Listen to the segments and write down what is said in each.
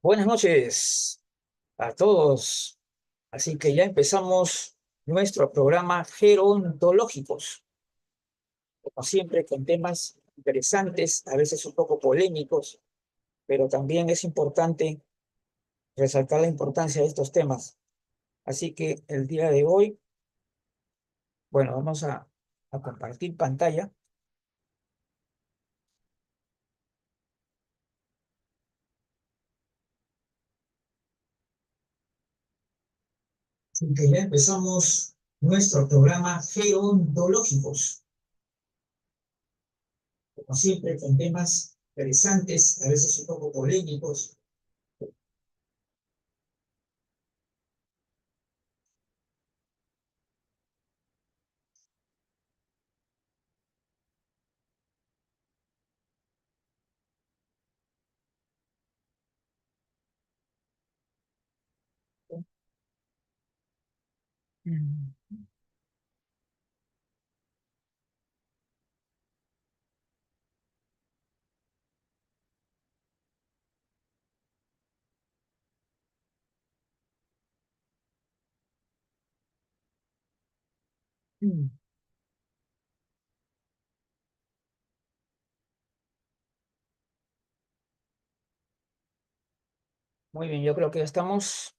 Buenas noches a todos. Así que ya empezamos nuestro programa Gerontológicos, como siempre con temas interesantes, a veces un poco polémicos, pero también es importante resaltar la importancia de estos temas. Así que el día de hoy, bueno, vamos a compartir pantalla. Así que ya empezamos nuestro programa Gerontológicos, como siempre con temas interesantes, a veces un poco polémicos. Mm. Mm. Muy bien, yo creo que ya estamos.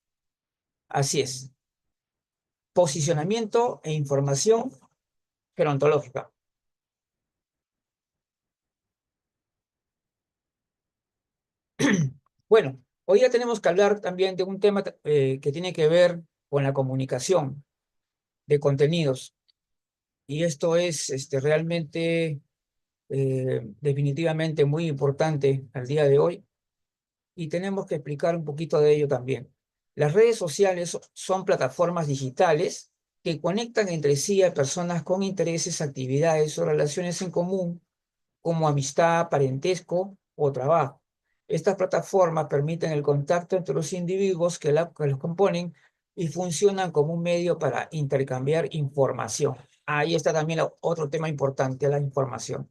Así es. Posicionamiento e información gerontológica. Bueno, hoy ya tenemos que hablar también de un tema que tiene que ver con la comunicación de contenidos. Y esto es realmente, definitivamente muy importante al día de hoy. Y tenemos que explicar un poquito de ello también. Las redes sociales son plataformas digitales que conectan entre sí a personas con intereses, actividades o relaciones en común como amistad, parentesco o trabajo. Estas plataformas permiten el contacto entre los individuos que los componen y funcionan como un medio para intercambiar información. Ahí está también otro tema importante, la información.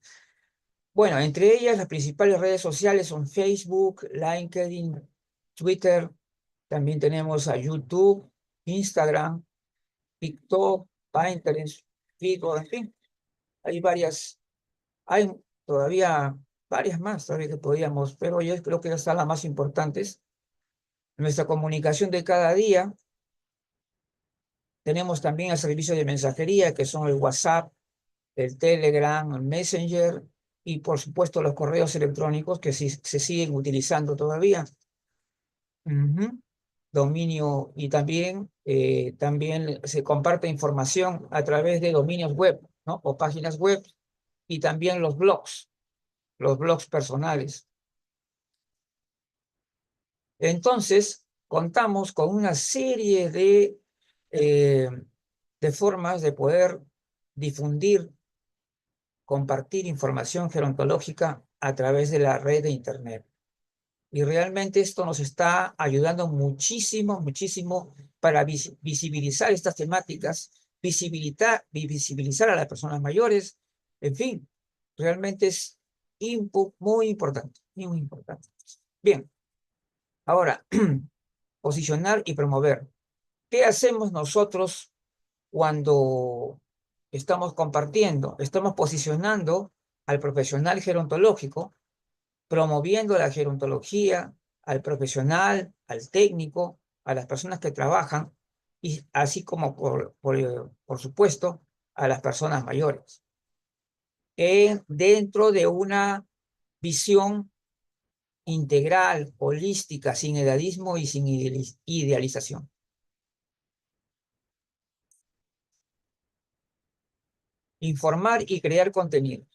Bueno, entre ellas las principales redes sociales son Facebook, LinkedIn, Twitter, también tenemos a YouTube, Instagram, TikTok, Pinterest, Figo, en fin, hay varias. Hay todavía varias más todavía que podríamos, pero yo creo que esas son las más importantes. Nuestra comunicación de cada día, tenemos también el servicio de mensajería, que son el WhatsApp, el Telegram, el Messenger y por supuesto los correos electrónicos que sí, se siguen utilizando todavía. Ujú. Dominio y también se comparte información a través de dominios web, ¿no? O páginas web y también los blogs personales. Entonces, contamos con una serie eh, de formas de poder difundir, compartir información gerontológica a través de la red de Internet. Y realmente esto nos está ayudando muchísimo, muchísimo para visibilizar estas temáticas, visibilizar a las personas mayores, en fin, realmente es muy importante, muy importante. Bien, ahora, posicionar y promover. ¿Qué hacemos nosotros cuando estamos compartiendo? Estamos posicionando al profesional gerontológico, promoviendo la gerontología, al profesional, al técnico, a las personas que trabajan, y así como, por supuesto, a las personas mayores, dentro de una visión integral, holística, sin edadismo y sin idealización. Informar y crear contenido.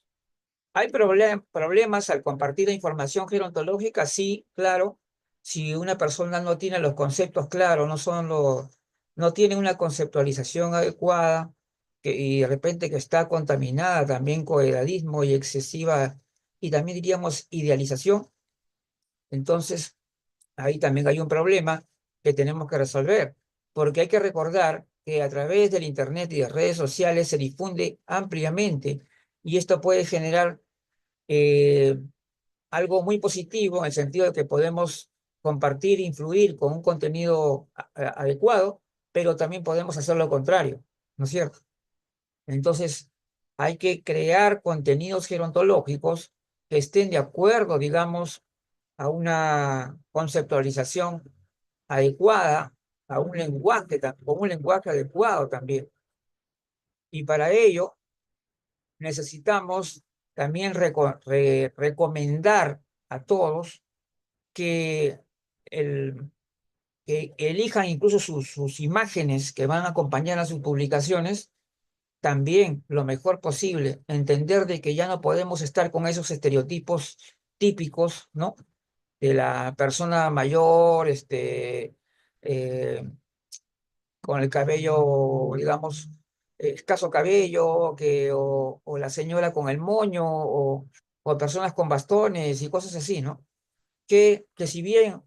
¿Hay problemas al compartir la información gerontológica? Sí, claro. Si una persona no tiene los conceptos claros, no tiene una conceptualización adecuada, y de repente que está contaminada también con edadismo y excesiva, y también diríamos idealización, entonces ahí también hay un problema que tenemos que resolver, porque hay que recordar que a través del Internet y de redes sociales se difunde ampliamente, y esto puede generar eh, algo muy positivo en el sentido de que podemos compartir, influir con un contenido adecuado, pero también podemos hacer lo contrario, ¿no es cierto? Entonces, hay que crear contenidos gerontológicos que estén de acuerdo, digamos, a una conceptualización adecuada, a un lenguaje, con un lenguaje adecuado también. Y para ello necesitamos también recomendar a todos que, el, que elijan incluso sus imágenes que van a acompañar a sus publicaciones también lo mejor posible, entender de que ya no podemos estar con esos estereotipos típicos, ¿no? De la persona mayor, eh, con el cabello, digamos, escaso cabello, o la señora con el moño, o personas con bastones y cosas así, ¿no? Que si bien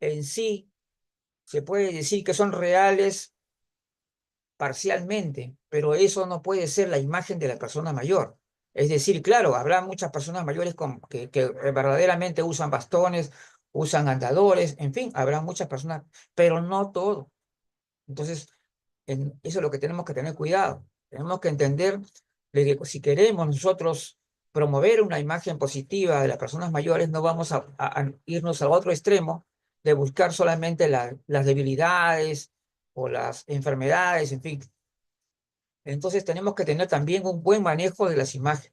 en sí se puede decir que son reales parcialmente, pero eso no puede ser la imagen de la persona mayor. Es decir, claro, habrá muchas personas mayores que verdaderamente usan bastones, usan andadores, en fin, habrá muchas personas, pero no todo. Entonces, eso es lo que tenemos que tener cuidado. Tenemos que entender de que si queremos nosotros promover una imagen positiva de las personas mayores, no vamos a irnos al otro extremo de buscar solamente las debilidades o las enfermedades, en fin. Entonces tenemos que tener también un buen manejo de las imágenes.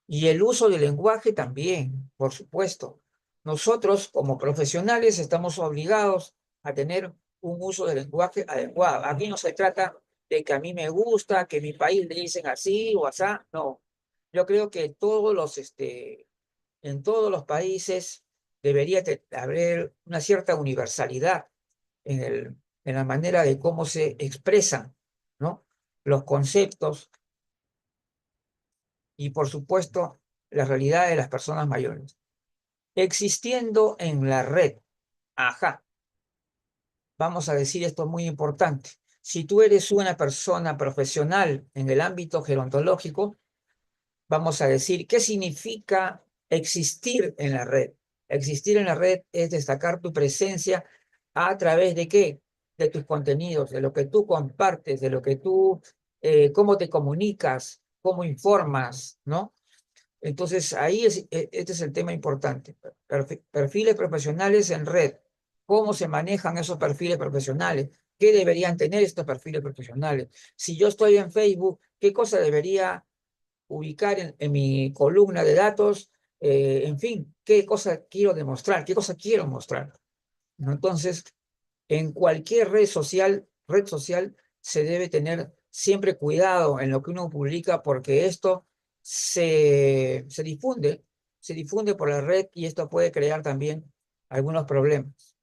Y el uso del lenguaje también, por supuesto. Nosotros, como profesionales, estamos obligados a tener un uso del lenguaje adecuado. Aquí no se trata de que a mí me gusta, que en mi país le dicen así o así. No. Yo creo que en todos los países debería haber una cierta universalidad en la manera de cómo se expresan, ¿no? Los conceptos y, por supuesto, la realidad de las personas mayores. Existiendo en la red, ajá, vamos a decir esto muy importante. Si tú eres una persona profesional en el ámbito gerontológico, vamos a decir, ¿qué significa existir en la red? Existir en la red es destacar tu presencia a través de qué? De tus contenidos, de lo que tú compartes, de lo que tú, cómo te comunicas, cómo informas, ¿no? Entonces, este es el tema importante. Perfiles profesionales en red. ¿Cómo se manejan esos perfiles profesionales? ¿Qué deberían tener estos perfiles profesionales? Si yo estoy en Facebook, ¿qué cosa debería ubicar en mi columna de datos? En fin, ¿qué cosa quiero demostrar? ¿Qué cosa quiero mostrar? ¿No? Entonces, en cualquier red social se debe tener siempre cuidado en lo que uno publica porque esto se difunde por la red y esto puede crear también algunos problemas.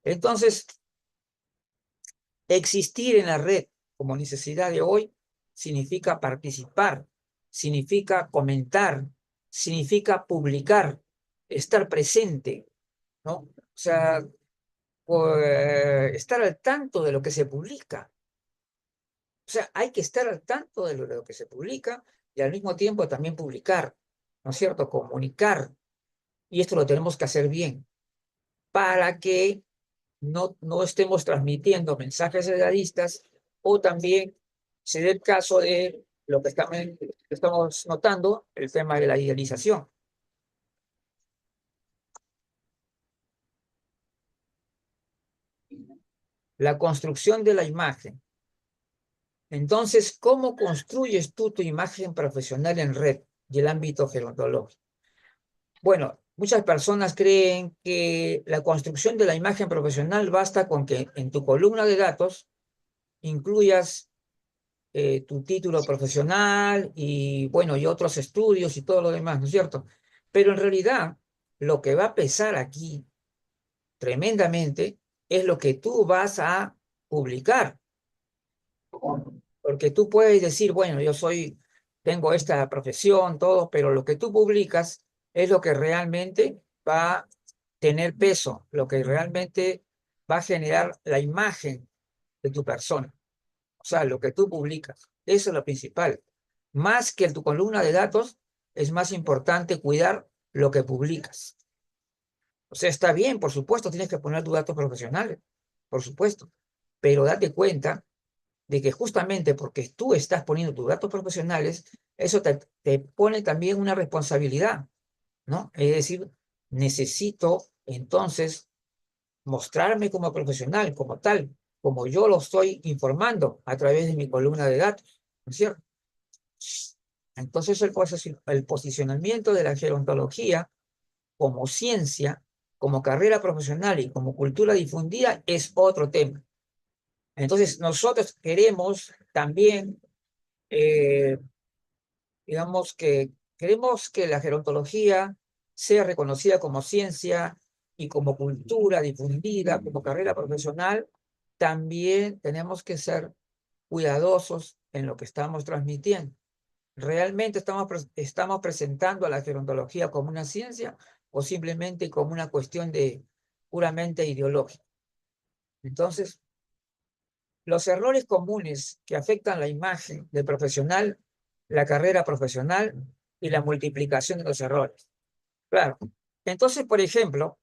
Entonces, existir en la red como necesidad de hoy significa participar, significa comentar, significa publicar, estar presente, ¿no? O sea, estar al tanto de lo que se publica. O sea, hay que estar al tanto de lo que se publica y al mismo tiempo también publicar, ¿no es cierto? Comunicar. Y esto lo tenemos que hacer bien para que no estemos transmitiendo mensajes edadistas o también se dé el caso de lo que estamos notando, el tema de la idealización. La construcción de la imagen. Entonces, ¿cómo construyes tú tu imagen profesional en red y el ámbito gerontológico? Bueno, muchas personas creen que la construcción de la imagen profesional basta con que en tu columna de datos incluyas tu título profesional y, bueno, y otros estudios y todo lo demás, ¿no es cierto? Pero en realidad, lo que va a pesar aquí tremendamente es lo que tú vas a publicar. Porque tú puedes decir, bueno, tengo esta profesión, todo, pero lo que tú publicas es lo que realmente va a tener peso, lo que realmente va a generar la imagen de tu persona. O sea, lo que tú publicas. Eso es lo principal. Más que tu columna de datos, es más importante cuidar lo que publicas. O sea, está bien, por supuesto, tienes que poner tus datos profesionales, por supuesto, pero date cuenta de que justamente porque tú estás poniendo tus datos profesionales, eso te pone también una responsabilidad, ¿no? Es decir, necesito entonces mostrarme como profesional, como tal, como yo lo estoy informando a través de mi columna de datos, ¿no es cierto? Entonces el posicionamiento de la gerontología como ciencia, como carrera profesional y como cultura difundida es otro tema. Entonces nosotros queremos también, eh, digamos que queremos que la gerontología sea reconocida como ciencia y como cultura difundida, como carrera profesional. También tenemos que ser cuidadosos en lo que estamos transmitiendo. ¿Realmente estamos presentando a la gerontología como una ciencia o simplemente como una cuestión de puramente ideológica? Entonces, los errores comunes que afectan la imagen del profesional, la carrera profesional y la multiplicación de los errores. Claro. Entonces, por ejemplo,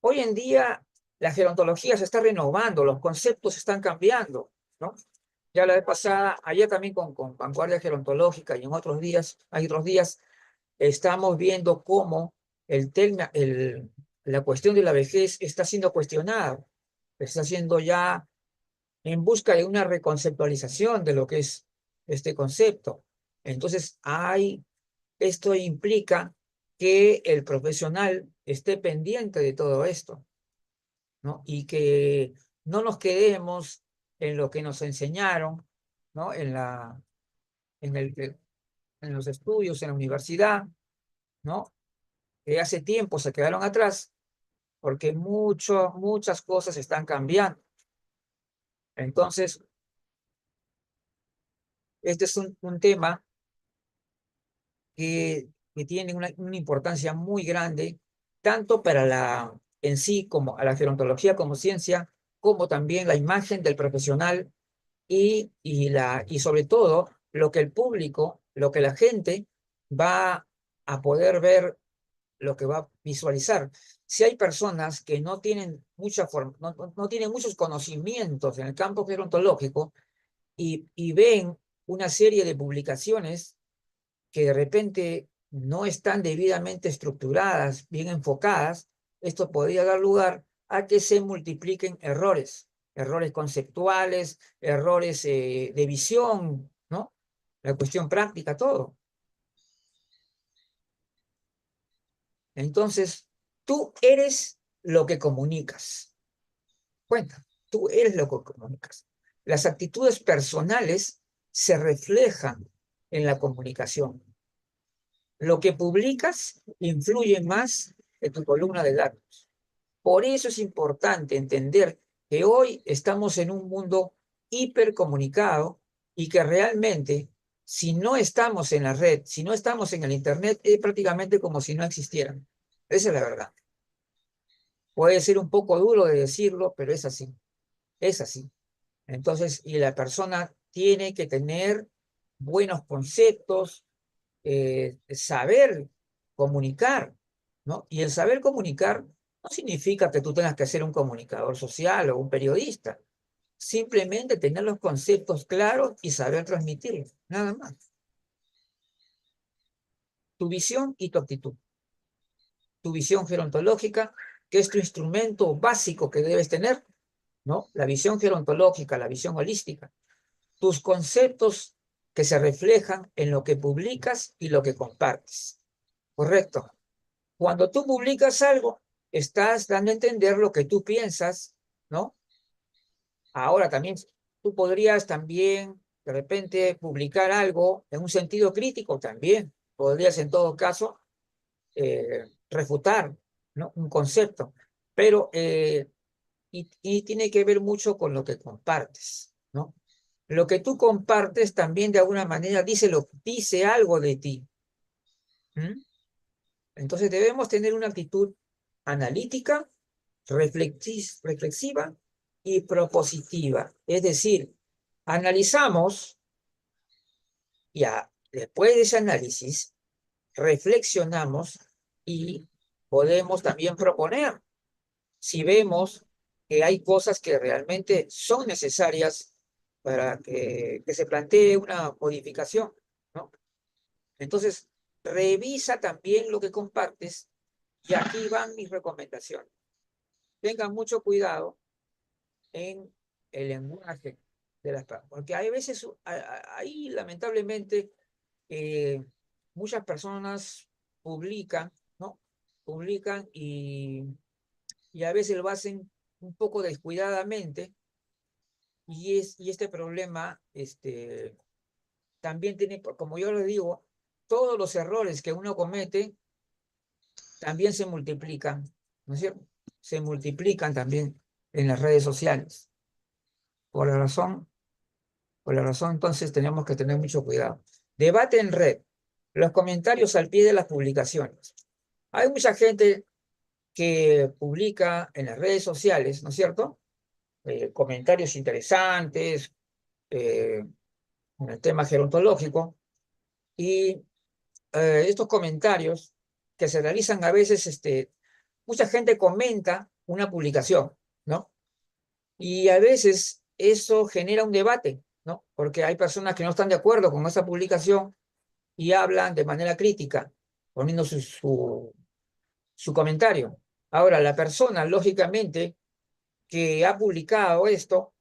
hoy en día la gerontología se está renovando, los conceptos están cambiando, ¿no? Ya la vez pasada, ayer también con Vanguardia Gerontológica y en otros días, hay otros días, estamos viendo cómo la cuestión de la vejez está siendo cuestionada, está siendo ya en busca de una reconceptualización de lo que es este concepto. Entonces, esto implica que el profesional esté pendiente de todo esto, ¿no? Y que no nos quedemos en lo que nos enseñaron, ¿no? En en los estudios, en la universidad, ¿no? Que hace tiempo se quedaron atrás, porque muchas cosas están cambiando. Entonces, este es un tema que tiene una importancia muy grande, tanto para en sí, como a la gerontología como ciencia, como también la imagen del profesional y sobre todo lo que el público, lo que la gente va a poder ver, lo que va a visualizar. Si hay personas que no tienen no tienen muchos conocimientos en el campo gerontológico y ven una serie de publicaciones que de repente no están debidamente estructuradas, bien enfocadas, esto podría dar lugar a que se multipliquen errores, errores conceptuales, errores de visión, ¿no? La cuestión práctica, todo. Entonces, tú eres lo que comunicas. Cuenta, tú eres lo que comunicas. Las actitudes personales se reflejan en la comunicación. Lo que publicas influye más en tu columna de datos. Por eso es importante entender que hoy estamos en un mundo hipercomunicado y que realmente, si no estamos en la red, si no estamos en el Internet, es prácticamente como si no existieran. Esa es la verdad. Puede ser un poco duro de decirlo, pero es así. Es así. Entonces, y la persona tiene que tener buenos conceptos, saber comunicar, ¿no? Y el saber comunicar no significa que tú tengas que ser un comunicador social o un periodista. Simplemente tener los conceptos claros y saber transmitirlos, nada más. Tu visión y tu actitud. Tu visión gerontológica, que es tu instrumento básico que debes tener, ¿no? La visión gerontológica, la visión holística. Tus conceptos que se reflejan en lo que publicas y lo que compartes. Correcto. Cuando tú publicas algo, estás dando a entender lo que tú piensas, ¿no? Ahora también, tú podrías también, de repente, publicar algo en un sentido crítico también. Podrías, en todo caso, refutar, ¿no? Un concepto. Pero, y tiene que ver mucho con lo que compartes, ¿no? Lo que tú compartes también, de alguna manera, dice algo de ti. ¿Mm? Entonces, debemos tener una actitud analítica, reflexiva y propositiva. Es decir, analizamos y después de ese análisis reflexionamos y podemos también proponer si vemos que hay cosas que realmente son necesarias para que se plantee una modificación, ¿no? Entonces, revisa también lo que compartes y aquí van mis recomendaciones. Tengan mucho cuidado en el lenguaje de las personas, porque hay veces, ahí lamentablemente, muchas personas publican, ¿no? Publican y a veces lo hacen un poco descuidadamente y este problema también tiene, como yo les digo, todos los errores que uno comete también se multiplican, ¿no es cierto? Se multiplican también en las redes sociales. Por la razón, por la razón entonces tenemos que tener mucho cuidado. Debate en red. Los comentarios al pie de las publicaciones. Hay mucha gente que publica en las redes sociales, ¿no es cierto? Comentarios interesantes en el tema gerontológico y estos comentarios que se realizan a veces, mucha gente comenta una publicación, ¿no? Y a veces eso genera un debate, ¿no? Porque hay personas que no están de acuerdo con esa publicación y hablan de manera crítica, poniendo su comentario. Ahora, la persona, lógicamente, que ha publicado esto,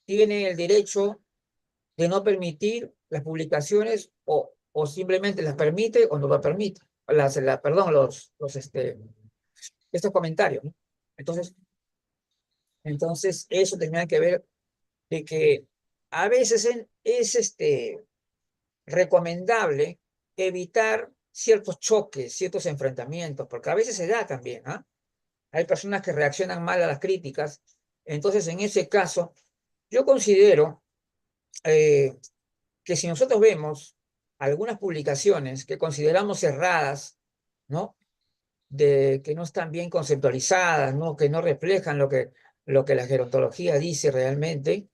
tiene el derecho de no permitir las publicaciones o simplemente las permite o no las permite. Perdón, estos comentarios, ¿no? Entonces, eso tenía que ver de que a veces es recomendable evitar ciertos choques, ciertos enfrentamientos, porque a veces se da también, ¿ah? Hay personas que reaccionan mal a las críticas. Entonces, en ese caso, yo considero eh, que si nosotros vemos algunas publicaciones que consideramos erradas, ¿no? De que no están bien conceptualizadas, ¿no? Que no reflejan lo que la gerontología dice realmente,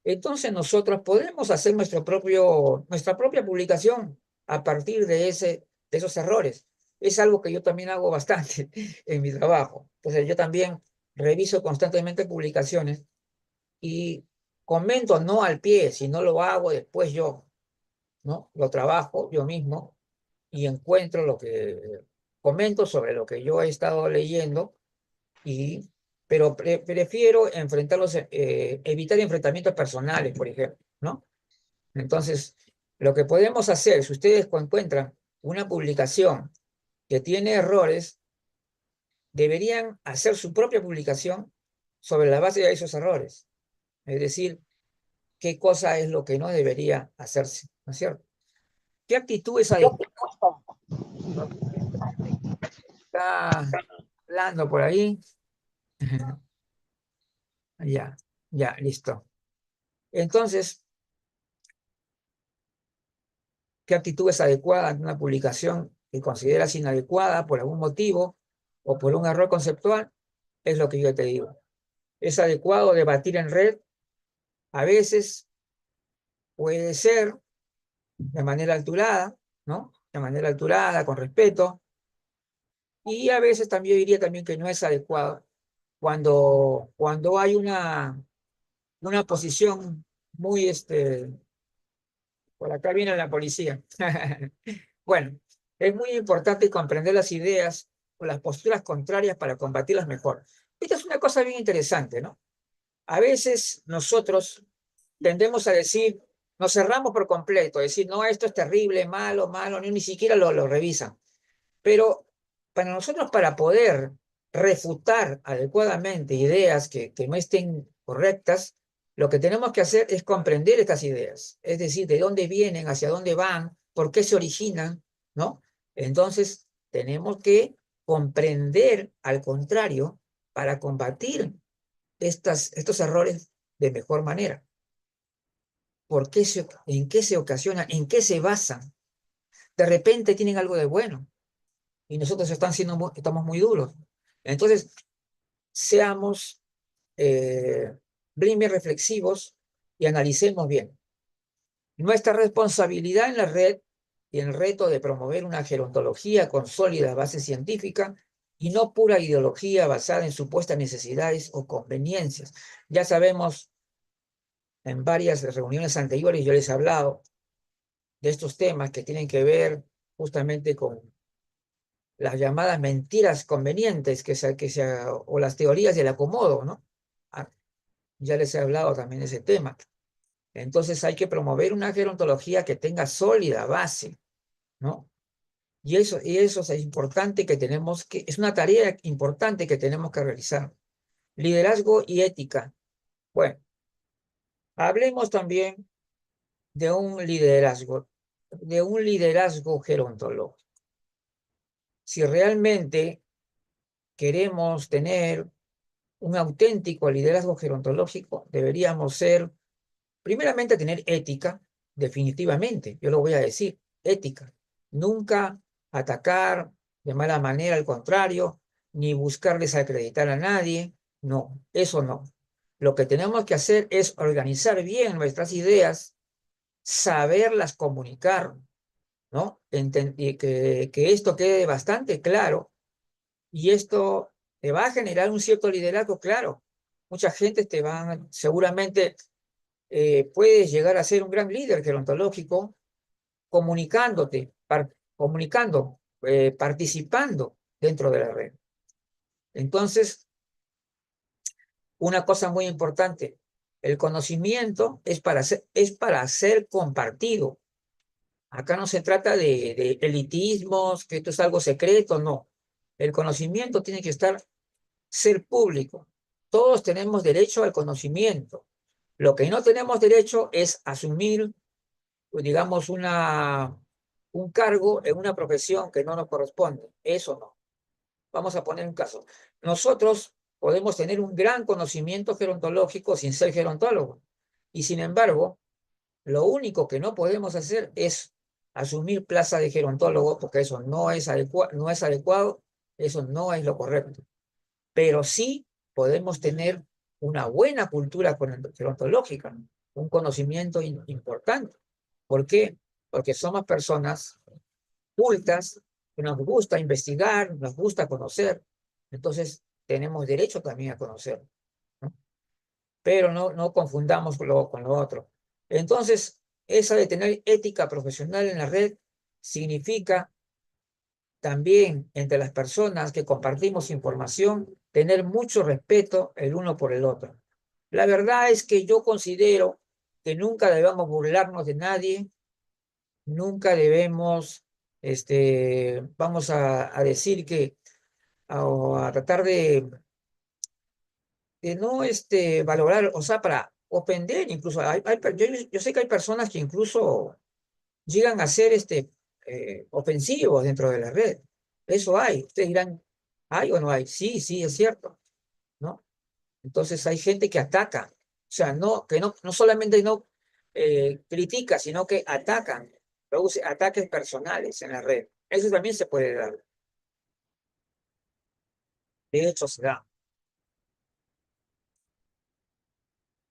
entonces nosotros podemos hacer nuestra propia publicación a partir de esos errores. Es algo que yo también hago bastante en mi trabajo. Entonces yo también reviso constantemente publicaciones y comento no al pie, sino lo hago después yo, ¿no? Lo trabajo yo mismo y encuentro comento sobre lo que yo he estado leyendo pero prefiero evitar enfrentamientos personales, por ejemplo, ¿no? Entonces, lo que podemos hacer, si ustedes encuentran una publicación que tiene errores, deberían hacer su propia publicación sobre la base de esos errores. Es decir, qué cosa es lo que no debería hacerse, ¿no es cierto? ¿Qué actitudes adecuadas? Está hablando por ahí. Ya, ya, listo. Entonces, ¿qué actitud es adecuada ante una publicación que consideras inadecuada por algún motivo o por un error conceptual? Es lo que yo te digo. ¿Es adecuado debatir en red? A veces puede ser de manera alturada, ¿no? De manera alturada, con respeto. Y a veces también diría también que no es adecuado cuando hay una posición muy, por acá viene la policía. Bueno, es muy importante comprender las ideas o las posturas contrarias para combatirlas mejor. Esta es una cosa bien interesante, ¿no? A veces nosotros tendemos a decir, nos cerramos por completo, decir, no, esto es terrible, malo, malo, ni siquiera lo revisan. Pero para nosotros, para poder refutar adecuadamente ideas que no estén correctas, lo que tenemos que hacer es comprender estas ideas, es decir, de dónde vienen, hacia dónde van, por qué se originan, ¿no? Entonces, tenemos que comprender al contrario para combatir estos errores de mejor manera. ¿En qué se ocasionan? ¿En qué se basan? De repente tienen algo de bueno y nosotros estamos muy duros. Entonces, seamos bien reflexivos y analicemos bien. Nuestra responsabilidad en la red y el reto de promover una gerontología con sólida base científica y no pura ideología basada en supuestas necesidades o conveniencias. Ya sabemos, en varias reuniones anteriores yo les he hablado de estos temas que tienen que ver justamente con las llamadas mentiras convenientes o las teorías del acomodo, ¿no? Ah, ya les he hablado también de ese tema. Entonces hay que promover una gerontología que tenga sólida base, ¿no? Y eso es importante es una tarea importante que tenemos que realizar. Liderazgo y ética. Bueno, hablemos también de un liderazgo gerontológico. Si realmente queremos tener un auténtico liderazgo gerontológico, deberíamos primeramente, tener ética, definitivamente, yo lo voy a decir, ética. Nunca atacar de mala manera, al contrario, ni buscar desacreditar a nadie, no, eso no. Lo que tenemos que hacer es organizar bien nuestras ideas, saberlas comunicar, ¿no? Y que esto quede bastante claro y esto te va a generar un cierto liderazgo, claro. Mucha gente seguramente puedes llegar a ser un gran líder gerontológico participando dentro de la red. Entonces, una cosa muy importante, el conocimiento es para ser compartido. Acá no se trata de elitismos, que esto es algo secreto, no. El conocimiento tiene que ser público. Todos tenemos derecho al conocimiento. Lo que no tenemos derecho es asumir, digamos, un cargo en una profesión que no nos corresponde. Eso no. Vamos a poner un caso. Nosotros podemos tener un gran conocimiento gerontológico sin ser gerontólogos. Y sin embargo, lo único que no podemos hacer es asumir plaza de gerontólogo, porque eso no es adecuado, eso no es lo correcto. Pero sí podemos tener una buena cultura gerontológica, un conocimiento importante. ¿Por qué? Porque somos personas cultas, que nos gusta investigar, nos gusta conocer, entonces tenemos derecho también a conocer, ¿no? Pero no confundamos con lo otro. Entonces, esa de tener ética profesional en la red significa también entre las personas que compartimos información, tener mucho respeto el uno por el otro. La verdad es que yo considero que nunca debemos burlarnos de nadie, nunca debemos, vamos a decir o a tratar de no valorar, o sea, para ofender incluso. Yo sé que hay personas que incluso llegan a ser ofensivos dentro de la red. Eso hay. Ustedes dirán, ¿hay o no hay? Sí, sí, es cierto, ¿no? Entonces hay gente que ataca. O sea, que no solamente no critica, sino que atacan, produce ataques personales en la red. Eso también se puede dar. De hecho, se da.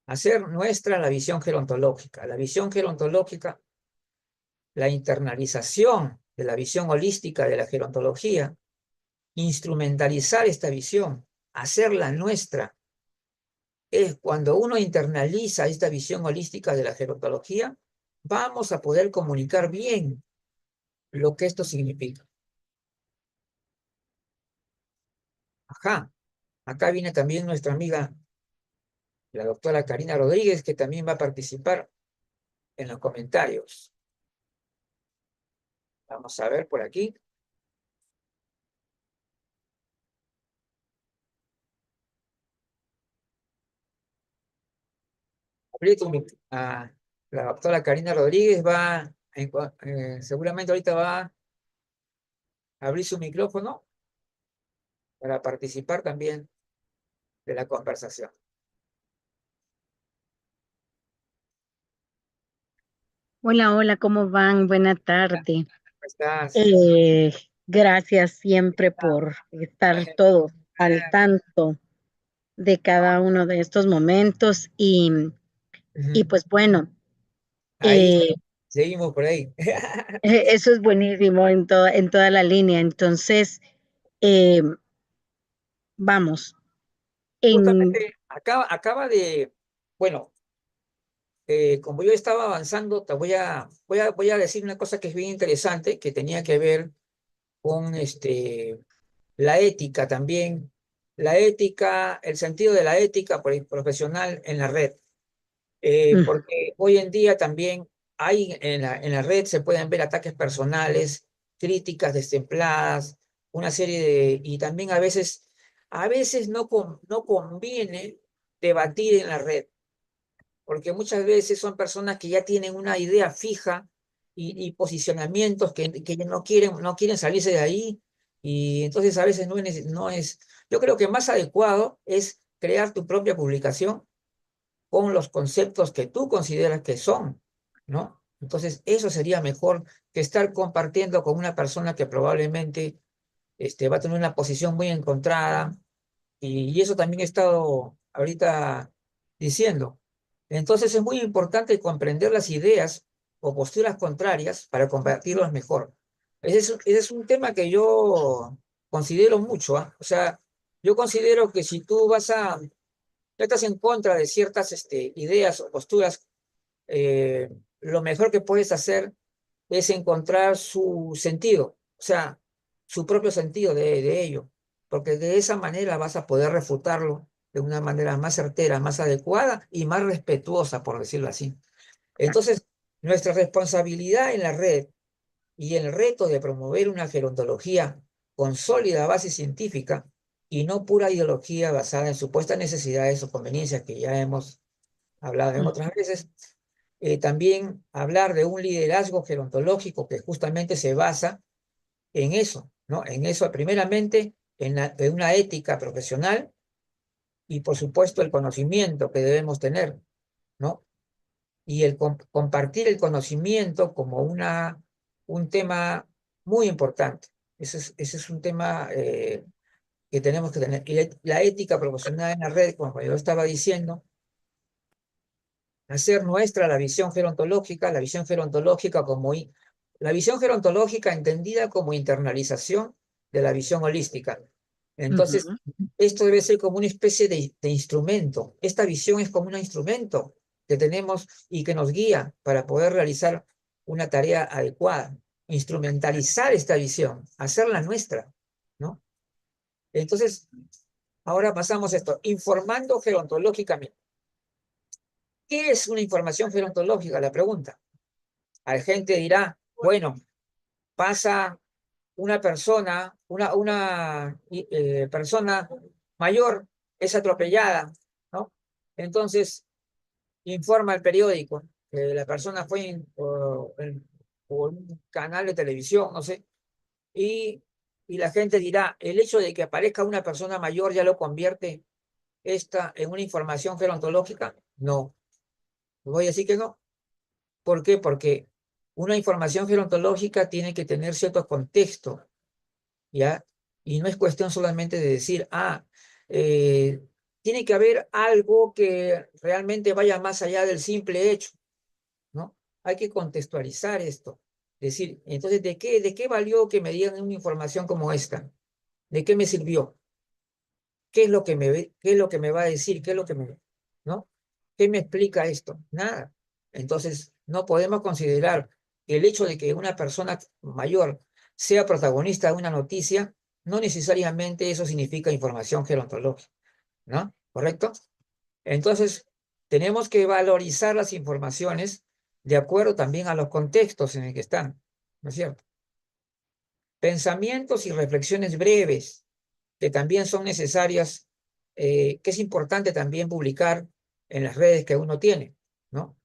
Hacer nuestra la visión gerontológica. La visión gerontológica, la internalización de la visión holística de la gerontología, instrumentalizar esta visión, hacerla nuestra. Es cuando uno internaliza esta visión holística de la gerontología, vamos a poder comunicar bien lo que esto significa. Ajá, acá viene también nuestra amiga, la doctora Karina Rodríguez, que también va a participar en los comentarios. Vamos a ver por aquí. La doctora Karina Rodríguez seguramente ahorita va a abrir su micrófono para participar también de la conversación. Hola, hola, ¿cómo van? Buena ¿Cómo tarde. estás? Eh, Gracias siempre por estar todos al tanto de cada uno de estos momentos y Ujú. pues bueno, Ahí eh, seguimos por ahí. Eso es buenísimo en toda la línea. Entonces, eh, vamos, en... Justamente acaba de, bueno, como yo estaba avanzando, voy a decir una cosa que es bien interesante, que tenía que ver con la ética también, la ética, el sentido de la ética profesional en la red. Mm, Porque hoy en día también hay en la red se pueden ver ataques personales, críticas destempladas, una serie de, y también a veces no conviene debatir en la red, porque muchas veces son personas que ya tienen una idea fija y posicionamientos que no quieren salirse de ahí, y entonces a veces no es, yo creo que más adecuado es crear tu propia publicación con los conceptos que tú consideras que son, ¿no? Entonces, eso sería mejor que estar compartiendo con una persona que probablemente va a tener una posición muy encontrada, y eso también he estado ahorita diciendo. Entonces, es muy importante comprender las ideas o posturas contrarias para combatirlos mejor. Ese es un tema que yo considero mucho, ¿ah? O sea, yo considero que si tú ya estás en contra de ciertas ideas o posturas, lo mejor que puedes hacer es encontrar su sentido, o sea, su propio sentido de ello, porque de esa manera vas a poder refutarlo de una manera más certera, más adecuada y más respetuosa, por decirlo así. Entonces, nuestra responsabilidad en la red y el reto de promover una gerontología con sólida base científica y no pura ideología basada en supuestas necesidades o conveniencias que ya hemos hablado en mm, otras veces. También hablar de un liderazgo gerontológico que justamente se basa en eso, ¿no? En eso, primeramente, en una ética profesional y, por supuesto, el conocimiento que debemos tener, ¿no? Y el compartir el conocimiento como un tema muy importante. Ese es un tema que tenemos que tener. Y la ética profesional en la red, como yo estaba diciendo, hacer nuestra la visión gerontológica la visión gerontológica entendida como internalización de la visión holística. Entonces, ujú. esto debe ser como una especie de instrumento. Esta visión es como un instrumento que tenemos y que nos guía para poder realizar una tarea adecuada. Instrumentalizar esta visión, hacerla nuestra, ¿no? Entonces, ahora pasamos a esto, informando gerontológicamente. ¿Qué es una información gerontológica? La pregunta. La gente dirá, bueno, pasa una persona, persona mayor es atropellada, ¿no? Entonces informa el periódico que la persona fue por un canal de televisión, no sé, y la gente dirá, el hecho de que aparezca una persona mayor ya lo convierte esta en una información gerontológica. No, voy a decir que no. ¿Por qué? Porque una información gerontológica tiene que tener cierto contexto, ¿ya? Y no es cuestión solamente de decir, eh, tiene que haber algo que realmente vaya más allá del simple hecho, ¿no? Hay que contextualizar esto. Decir, entonces, de qué valió que me dieran una información como esta? ¿De qué me sirvió? ¿Qué es lo que qué es lo que me va a decir? ¿Qué es lo que ¿no? ¿Qué me explica esto? Nada. Entonces, no podemos considerar que el hecho de que una persona mayor sea protagonista de una noticia, no necesariamente eso significa información gerontológica, ¿no? ¿Correcto? Entonces, tenemos que valorizar las informaciones de acuerdo también a los contextos en el que están, ¿no es cierto? Pensamientos y reflexiones breves que también son necesarias, que es importante también publicar en las redes que uno tiene, ¿no?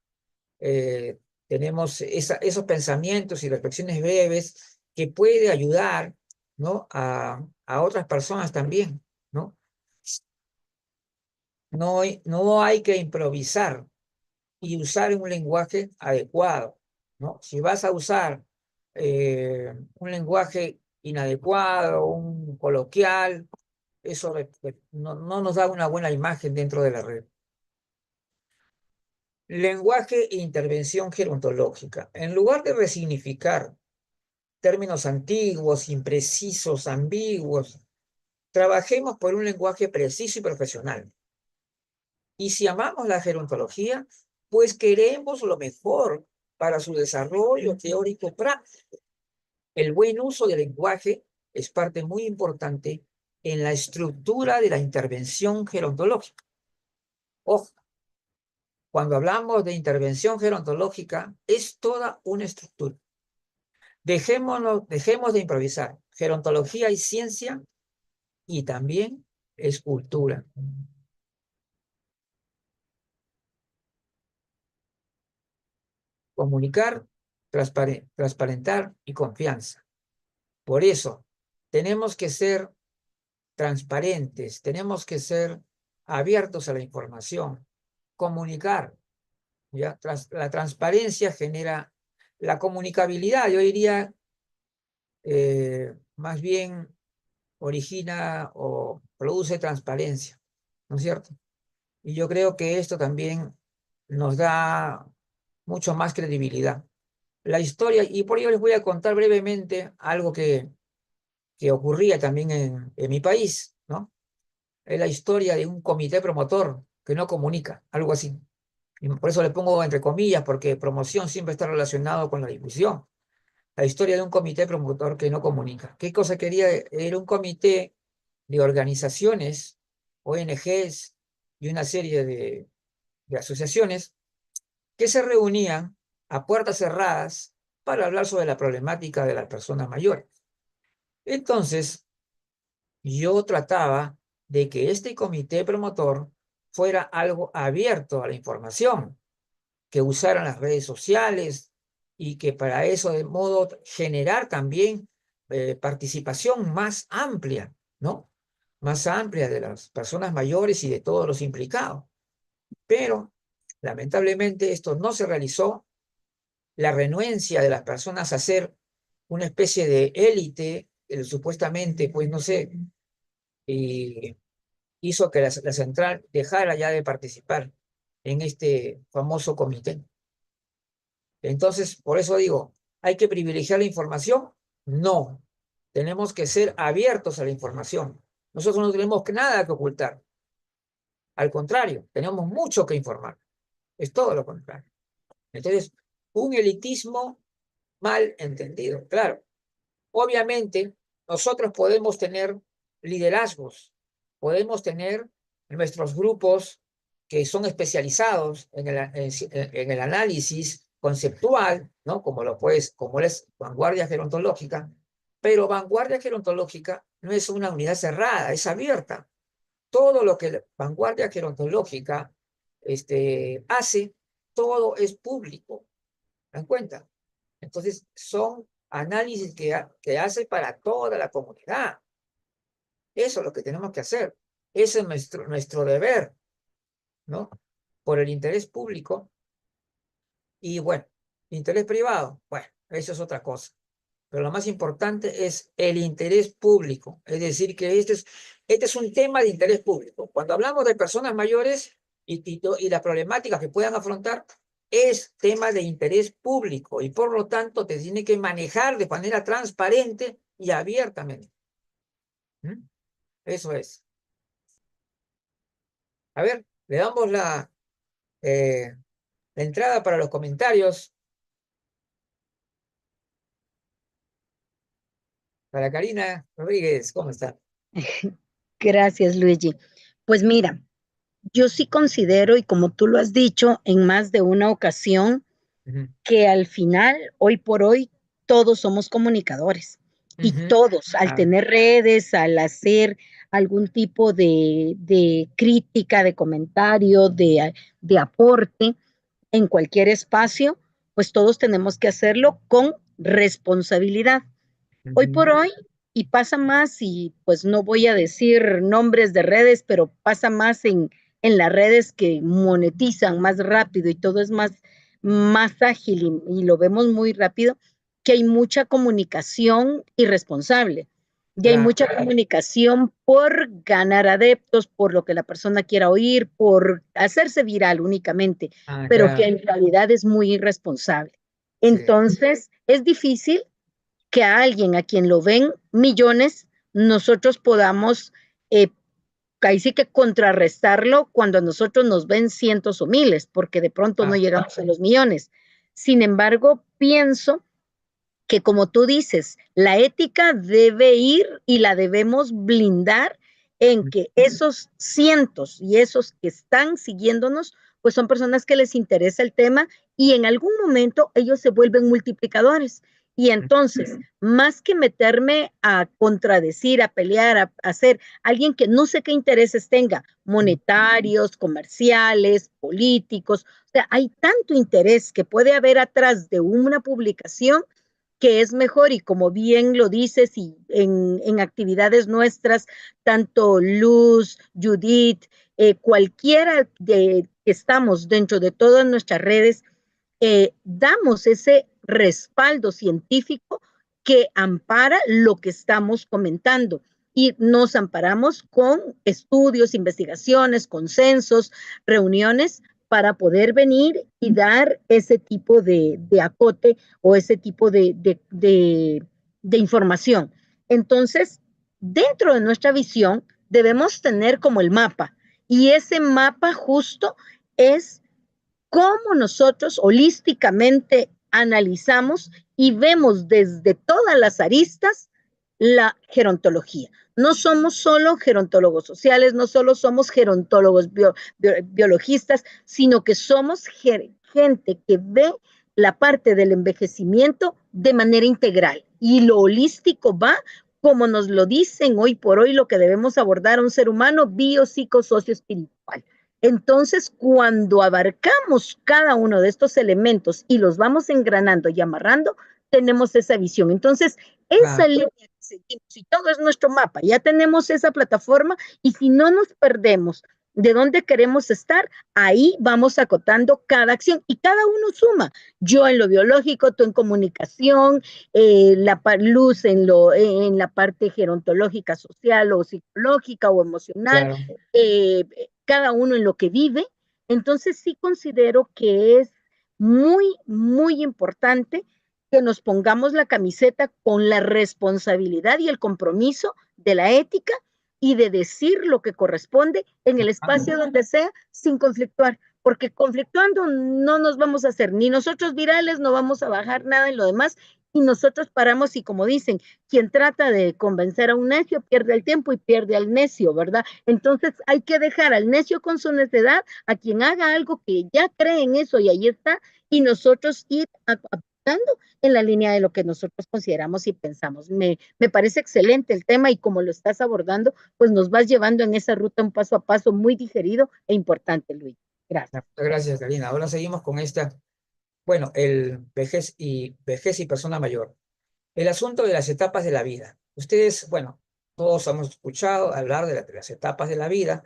Tenemos esos pensamientos y reflexiones breves que puede ayudar, ¿no? A otras personas también, ¿no? No hay que improvisar y usar un lenguaje adecuado, ¿no? Si vas a usar un lenguaje inadecuado, un coloquial, eso no nos da una buena imagen dentro de la red. Lenguaje e intervención gerontológica. En lugar de resignificar términos antiguos, imprecisos, ambiguos, trabajemos por un lenguaje preciso y profesional. Y si amamos la gerontología, pues queremos lo mejor para su desarrollo teórico práctico. El buen uso del lenguaje es parte muy importante en la estructura de la intervención gerontológica. Ojo, cuando hablamos de intervención gerontológica, es toda una estructura. Dejemos de improvisar. Gerontología es ciencia y también es cultura. Comunicar, transparentar y confianza. Por eso, tenemos que ser transparentes, tenemos que ser abiertos a la información, comunicar. ¿Ya? La transparencia genera la comunicabilidad, yo diría, más bien origina o produce transparencia, ¿no es cierto? Y yo creo que esto también nos da mucho más credibilidad. La historia, y por ello les voy a contar brevemente algo que ocurría también en mi país, ¿no? Es la historia de un comité promotor que no comunica, algo así. Y por eso le pongo entre comillas, porque promoción siempre está relacionado con la difusión. La historia de un comité promotor que no comunica. ¿Qué cosa quería? Era un comité de organizaciones, ONGs y una serie de asociaciones que se reunían a puertas cerradas para hablar sobre la problemática de las personas mayores. Entonces, yo trataba de que este comité promotor fuera algo abierto a la información, que usaran las redes sociales y que para eso de modo generar también participación más amplia, ¿no? Más amplia de las personas mayores y de todos los implicados. Pero lamentablemente esto no se realizó. La renuencia de las personas a ser una especie de élite, supuestamente, pues no sé, y hizo que la central dejara ya de participar en este famoso comité. Entonces, por eso digo, ¿hay que privilegiar la información? No, tenemos que ser abiertos a la información. Nosotros no tenemos nada que ocultar. Al contrario, tenemos mucho que informar. Es todo lo contrario. Entonces, un elitismo mal entendido. Claro, obviamente, nosotros podemos tener liderazgos, podemos tener nuestros grupos que son especializados en el análisis conceptual, ¿no? Como es Vanguardia Gerontológica, pero Vanguardia Gerontológica no es una unidad cerrada, es abierta. Todo lo que Vanguardia Gerontológica hace, todo es público, ¿dan cuenta? Entonces, son análisis que hace para toda la comunidad. Eso es lo que tenemos que hacer. Ese es nuestro deber, ¿no? Por el interés público. Y bueno, interés privado, bueno, eso es otra cosa. Pero lo más importante es el interés público. Es decir, que este es un tema de interés público. Cuando hablamos de personas mayores y las problemáticas que puedan afrontar, es tema de interés público y por lo tanto te tiene que manejar de manera transparente y abiertamente. ¿Mm? Eso es. A ver, le damos la entrada para los comentarios para Karina Rodríguez. ¿Cómo está? Gracias, Luigi. Pues mira, yo sí considero, y como tú lo has dicho en más de una ocasión, Ujú, que al final, hoy por hoy, todos somos comunicadores y ujú. todos, al Ah, tener redes, al hacer algún tipo de crítica, de comentario, de aporte en cualquier espacio, pues todos tenemos que hacerlo con responsabilidad. Hoy por ujú, hoy, y pasa más, y pues no voy a decir nombres de redes, pero pasa más en las redes que monetizan más rápido y todo es más ágil y lo vemos muy rápido, que hay mucha comunicación irresponsable. Y hay Claro. mucha comunicación por ganar adeptos, por lo que la persona quiera oír, por hacerse viral únicamente, Ah, pero que claro. en realidad es muy irresponsable. Sí. Entonces, es difícil que a alguien a quien lo ven millones, nosotros podamos eh, ahí sí que contrarrestarlo cuando a nosotros nos ven cientos o miles, porque de pronto no Ah, llegamos a los millones. Sin embargo, pienso que como tú dices, la ética debe ir y la debemos blindar en que esos cientos y esos que están siguiéndonos, pues son personas que les interesa el tema y en algún momento ellos se vuelven multiplicadores. Y entonces, más que meterme a contradecir, a pelear, a hacer alguien que no sé qué intereses tenga, monetarios, comerciales, políticos, o sea, hay tanto interés que puede haber atrás de una publicación que es mejor y como bien lo dices y en actividades nuestras, tanto Luz, Judith, cualquiera de que estamos dentro de todas nuestras redes, damos ese respaldo científico que ampara lo que estamos comentando y nos amparamos con estudios, investigaciones, consensos, reuniones para poder venir y dar ese tipo de acote o ese tipo de información. Entonces, dentro de nuestra visión, debemos tener como el mapa y ese mapa justo es cómo nosotros holísticamente analizamos y vemos desde todas las aristas la gerontología. No somos solo gerontólogos sociales, no solo somos gerontólogos biologistas, sino que somos gente que ve la parte del envejecimiento de manera integral. Y lo holístico va, como nos lo dicen hoy por hoy, lo que debemos abordar a un ser humano bio, psico, socio, espiritual. Entonces, cuando abarcamos cada uno de estos elementos y los vamos engranando y amarrando, tenemos esa visión. Entonces, esa claro. línea que seguimos y todo es nuestro mapa, ya tenemos esa plataforma y si no nos perdemos de dónde queremos estar, ahí vamos acotando cada acción y cada uno suma. Yo en lo biológico, tú en comunicación, la luz en la parte gerontológica, social o psicológica o emocional, Claro. cada uno en lo que vive. Entonces sí considero que es muy, muy importante que nos pongamos la camiseta con la responsabilidad y el compromiso de la ética y de decir lo que corresponde en el Ah, espacio donde sea sin conflictuar, porque conflictuando no nos vamos a hacer ni nosotros virales, no vamos a bajar nada en lo demás y nosotros paramos y como dicen, quien trata de convencer a un necio pierde el tiempo y pierde al necio, ¿verdad? Entonces hay que dejar al necio con su necedad, a quien haga algo que ya cree en eso y ahí está, y nosotros ir apuntando en la línea de lo que nosotros consideramos y pensamos. Me parece excelente el tema y como lo estás abordando, pues nos vas llevando en esa ruta un paso a paso muy digerido e importante, Luis. Gracias. muchas gracias, Karina. Ahora seguimos con esta, bueno, el vejez y persona mayor. El asunto de las etapas de la vida. Ustedes, bueno, todos hemos escuchado hablar de las etapas de la vida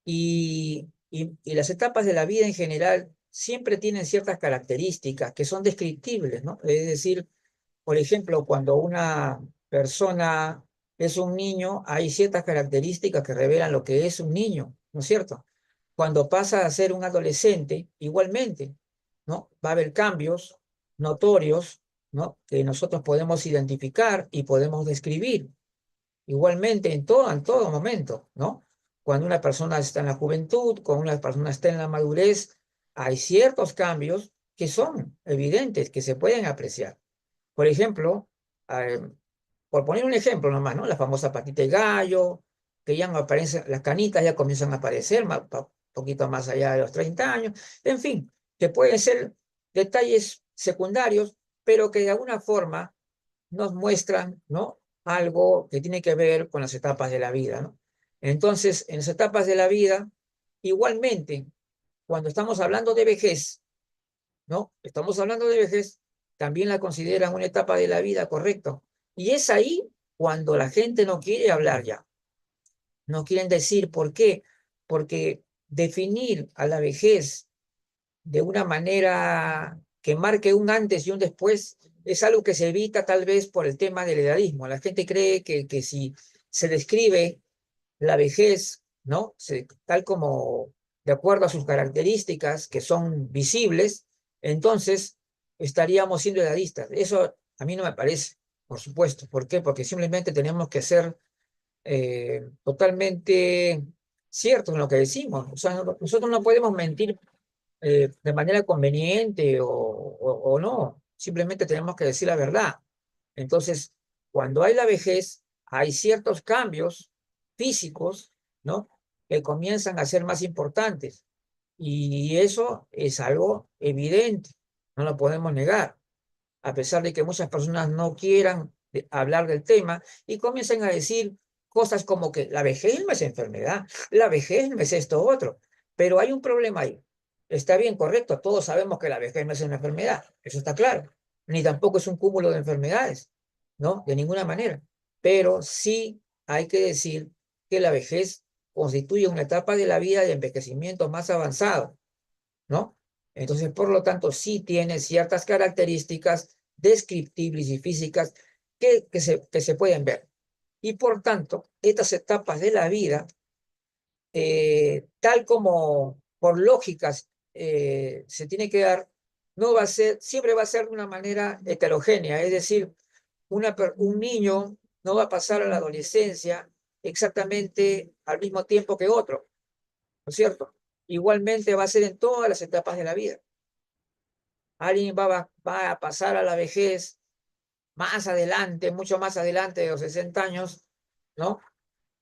y las etapas de la vida en general siempre tienen ciertas características que son descriptibles, ¿no? Es decir, por ejemplo, cuando una persona es un niño, hay ciertas características que revelan lo que es un niño, ¿no es cierto? Cuando pasa a ser un adolescente, igualmente, ¿no? Va a haber cambios notorios, ¿no? Que nosotros podemos identificar y podemos describir. Igualmente en todo momento, ¿no? Cuando una persona está en la juventud, cuando una persona está en la madurez, hay ciertos cambios que son evidentes, que se pueden apreciar. Por ejemplo, eh, por poner un ejemplo nomás, ¿no? La famosa patita de gallo, que ya no aparecen, las canitas ya comienzan a aparecer, poquito más allá de los 30 años, en fin, que pueden ser detalles secundarios, pero que de alguna forma nos muestran, ¿no? Algo que tiene que ver con las etapas de la vida, ¿no? Entonces, en las etapas de la vida, igualmente, cuando estamos hablando de vejez, ¿no? Estamos hablando de vejez, también la consideran una etapa de la vida, correcto. Y es ahí cuando la gente no quiere hablar ya, no quieren decir por qué, porque definir a la vejez de una manera que marque un antes y un después es algo que se evita tal vez por el tema del edadismo. La gente cree que si se describe la vejez, ¿no? Tal como de acuerdo a sus características que son visibles, entonces estaríamos siendo edadistas. Eso a mí no me parece, por supuesto. ¿Por qué? Porque simplemente tenemos que ser totalmente ciertos en lo que decimos. O sea, nosotros no podemos mentir de manera conveniente o no. Simplemente tenemos que decir la verdad. Entonces, cuando hay la vejez, hay ciertos cambios físicos, ¿no? Que comienzan a ser más importantes. Y eso es algo evidente, no lo podemos negar, a pesar de que muchas personas no quieran hablar del tema y comienzan a decir cosas como que la vejez no es enfermedad, la vejez no es esto u otro, pero hay un problema ahí. Está bien, correcto, todos sabemos que la vejez no es una enfermedad, eso está claro, ni tampoco es un cúmulo de enfermedades, ¿no? De ninguna manera, pero sí hay que decir que la vejez constituye una etapa de la vida de envejecimiento más avanzado, ¿no? Entonces, por lo tanto, sí tiene ciertas características descriptibles y físicas que se pueden ver. Y por tanto, estas etapas de la vida, tal como por lógicas se tiene que dar, no va a ser, siempre va a ser de una manera heterogénea, es decir, un niño no va a pasar a la adolescencia exactamente al mismo tiempo que otro, ¿no es cierto? Igualmente va a ser en todas las etapas de la vida. Alguien va a pasar a la vejez más adelante, mucho más adelante de los 60 años, ¿no?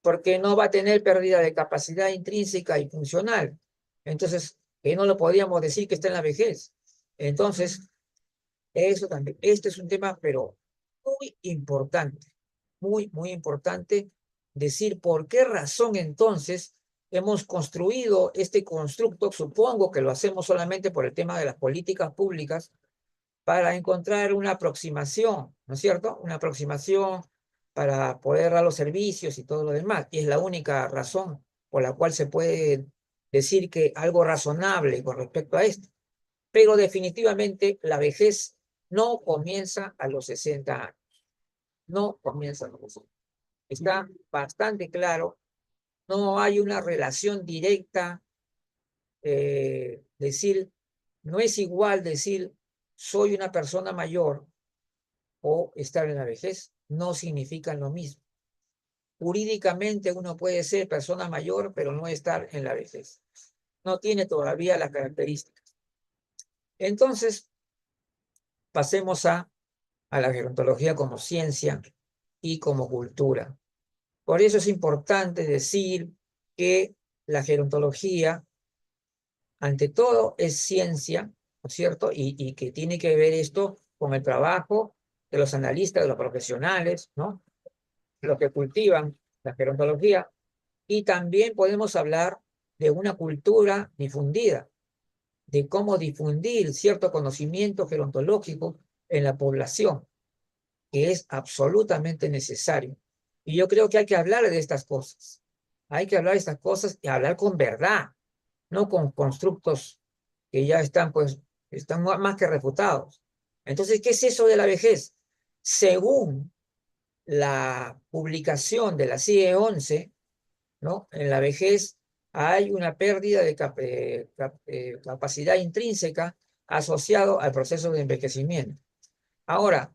Porque no va a tener pérdida de capacidad intrínseca y funcional. Entonces, que no lo podríamos decir que está en la vejez. Entonces, eso también, este es un tema, pero muy importante, muy, muy importante decir por qué razón entonces hemos construido este constructo. Supongo que lo hacemos solamente por el tema de las políticas públicas para encontrar una aproximación, ¿no es cierto? Una aproximación para poder dar los servicios y todo lo demás. Y es la única razón por la cual se puede decir que algo razonable con respecto a esto. Pero definitivamente la vejez no comienza a los 60 años. No comienza a los 60. Está bastante claro. No hay una relación directa. Decir, no es igual decir soy una persona mayor o estar en la vejez. No significan lo mismo. Jurídicamente uno puede ser persona mayor, pero no estar en la vejez. No tiene todavía las características. Entonces, pasemos a la gerontología como ciencia y como cultura. Por eso es importante decir que la gerontología, ante todo, es ciencia, ¿no es cierto? Y que tiene que ver esto con el trabajo de los analistas, de los profesionales, ¿no? Los que cultivan la gerontología. Y también podemos hablar de una cultura difundida, de cómo difundir cierto conocimiento gerontológico en la población, que es absolutamente necesario. Y yo creo que hay que hablar de estas cosas. Hay que hablar de estas cosas y hablar con verdad, no con constructos que ya están, pues, están más que refutados. Entonces, ¿qué es eso de la vejez? Según la publicación de la CIE 11, ¿no? En la vejez hay una pérdida de capacidad intrínseca asociado al proceso de envejecimiento. Ahora,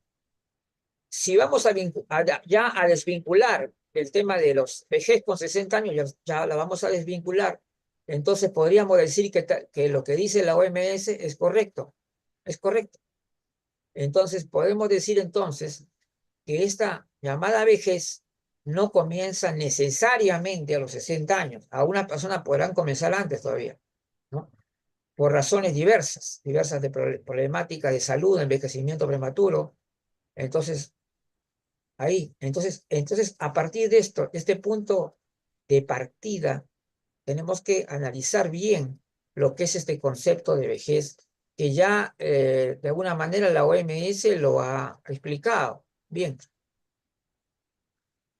si vamos ya a desvincular el tema de los vejez con 60 años, ya la vamos a desvincular, entonces podríamos decir que lo que dice la OMS es correcto, es correcto. Entonces podemos decir entonces que esta llamada vejez no comienza necesariamente a los 60 años. A una persona podrán comenzar antes todavía, ¿no? Por razones diversas, diversas de problemática de salud, envejecimiento prematuro. Entonces, ahí, entonces, a partir de esto, este punto de partida, tenemos que analizar bien lo que es este concepto de vejez, que ya de alguna manera la OMS lo ha explicado. Bien,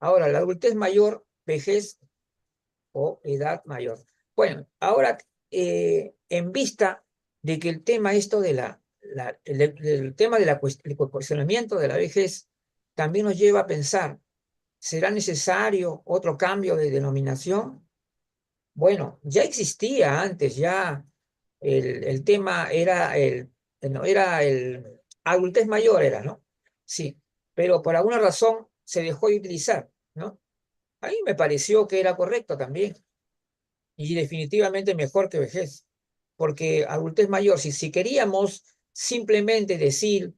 ahora la adultez mayor, vejez o edad mayor. Bueno, ahora en vista de que el tema esto de el tema del cuestionamiento de la vejez también nos lleva a pensar, ¿será necesario otro cambio de denominación? Bueno, ya existía antes, ya el tema era no, era el adultez mayor, era, ¿no? Sí, pero por alguna razón se dejó de utilizar, ¿no? A mí me pareció que era correcto también y definitivamente mejor que vejez, porque adultez mayor, si queríamos simplemente decir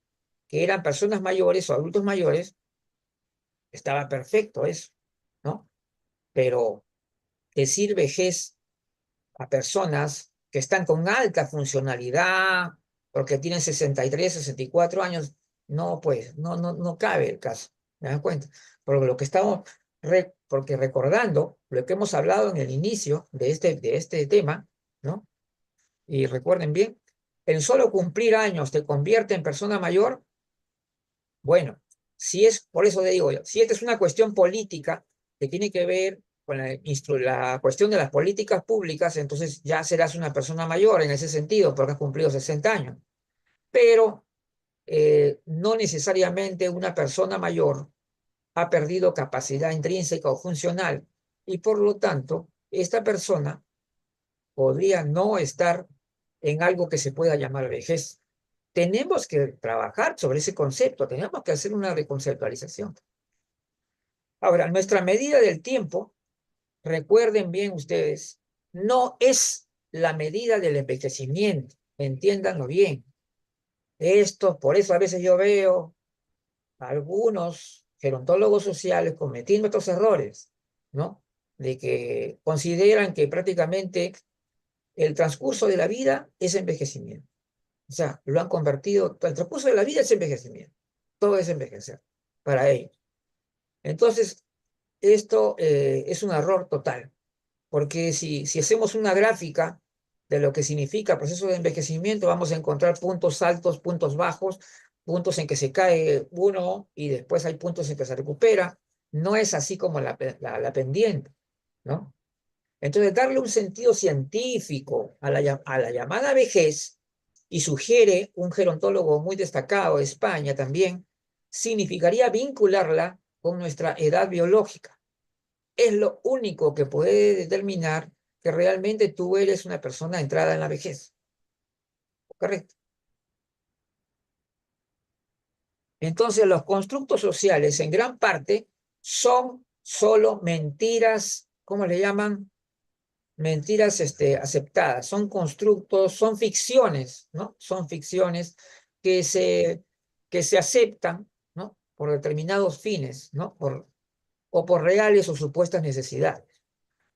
que eran personas mayores o adultos mayores, estaba perfecto eso, ¿no? Pero decir vejez a personas que están con alta funcionalidad, porque tienen 63, 64 años, no, pues, no cabe el caso, ¿me dan cuenta? Porque lo que estamos, porque recordando lo que hemos hablado en el inicio de este tema, ¿no? Y recuerden bien, el solo cumplir años te convierte en persona mayor. Bueno, si es, por eso le digo yo, si esta es una cuestión política que tiene que ver con la cuestión de las políticas públicas, entonces ya serás una persona mayor en ese sentido, porque has cumplido 60 años. Pero no necesariamente una persona mayor ha perdido capacidad intrínseca o funcional y por lo tanto, esta persona podría no estar en algo que se pueda llamar vejez. Tenemos que trabajar sobre ese concepto, tenemos que hacer una reconceptualización. Ahora, nuestra medida del tiempo, recuerden bien ustedes, no es la medida del envejecimiento, entiéndanlo bien. Esto, por eso a veces yo veo a algunos gerontólogos sociales cometiendo estos errores, ¿no? De que consideran que prácticamente el transcurso de la vida es envejecimiento. O sea, lo han convertido, el transcurso de la vida es envejecimiento. Todo es envejecer para ellos. Entonces, esto es un error total, porque si hacemos una gráfica de lo que significa proceso de envejecimiento, vamos a encontrar puntos altos, puntos bajos, puntos en que se cae uno y después hay puntos en que se recupera. No es así como la pendiente, ¿no? Entonces, darle un sentido científico a la llamada vejez, y sugiere un gerontólogo muy destacado de España también, significaría vincularla con nuestra edad biológica. Es lo único que puede determinar que realmente tú eres una persona entrada en la vejez. ¿Correcto? Entonces, los constructos sociales en gran parte son solo mentiras, ¿cómo le llaman? Mentiras aceptadas, son constructos, son ficciones, ¿no? Son ficciones que se, que se aceptan, ¿no? Por determinados fines, ¿no? O por reales o supuestas necesidades.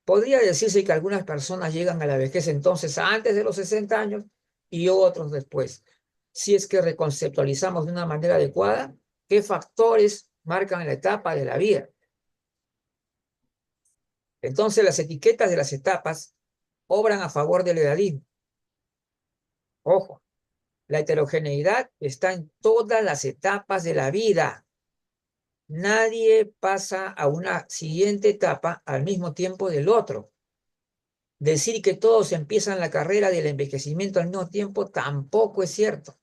Podría decirse que algunas personas llegan a la vejez entonces antes de los 60 años y otros después. Si es que reconceptualizamos de una manera adecuada, ¿qué factores marcan la etapa de la vida? Entonces, las etiquetas de las etapas obran a favor del edadismo. Ojo, la heterogeneidad está en todas las etapas de la vida. Nadie pasa a una siguiente etapa al mismo tiempo del otro. Decir que todos empiezan la carrera del envejecimiento al mismo tiempo tampoco es cierto.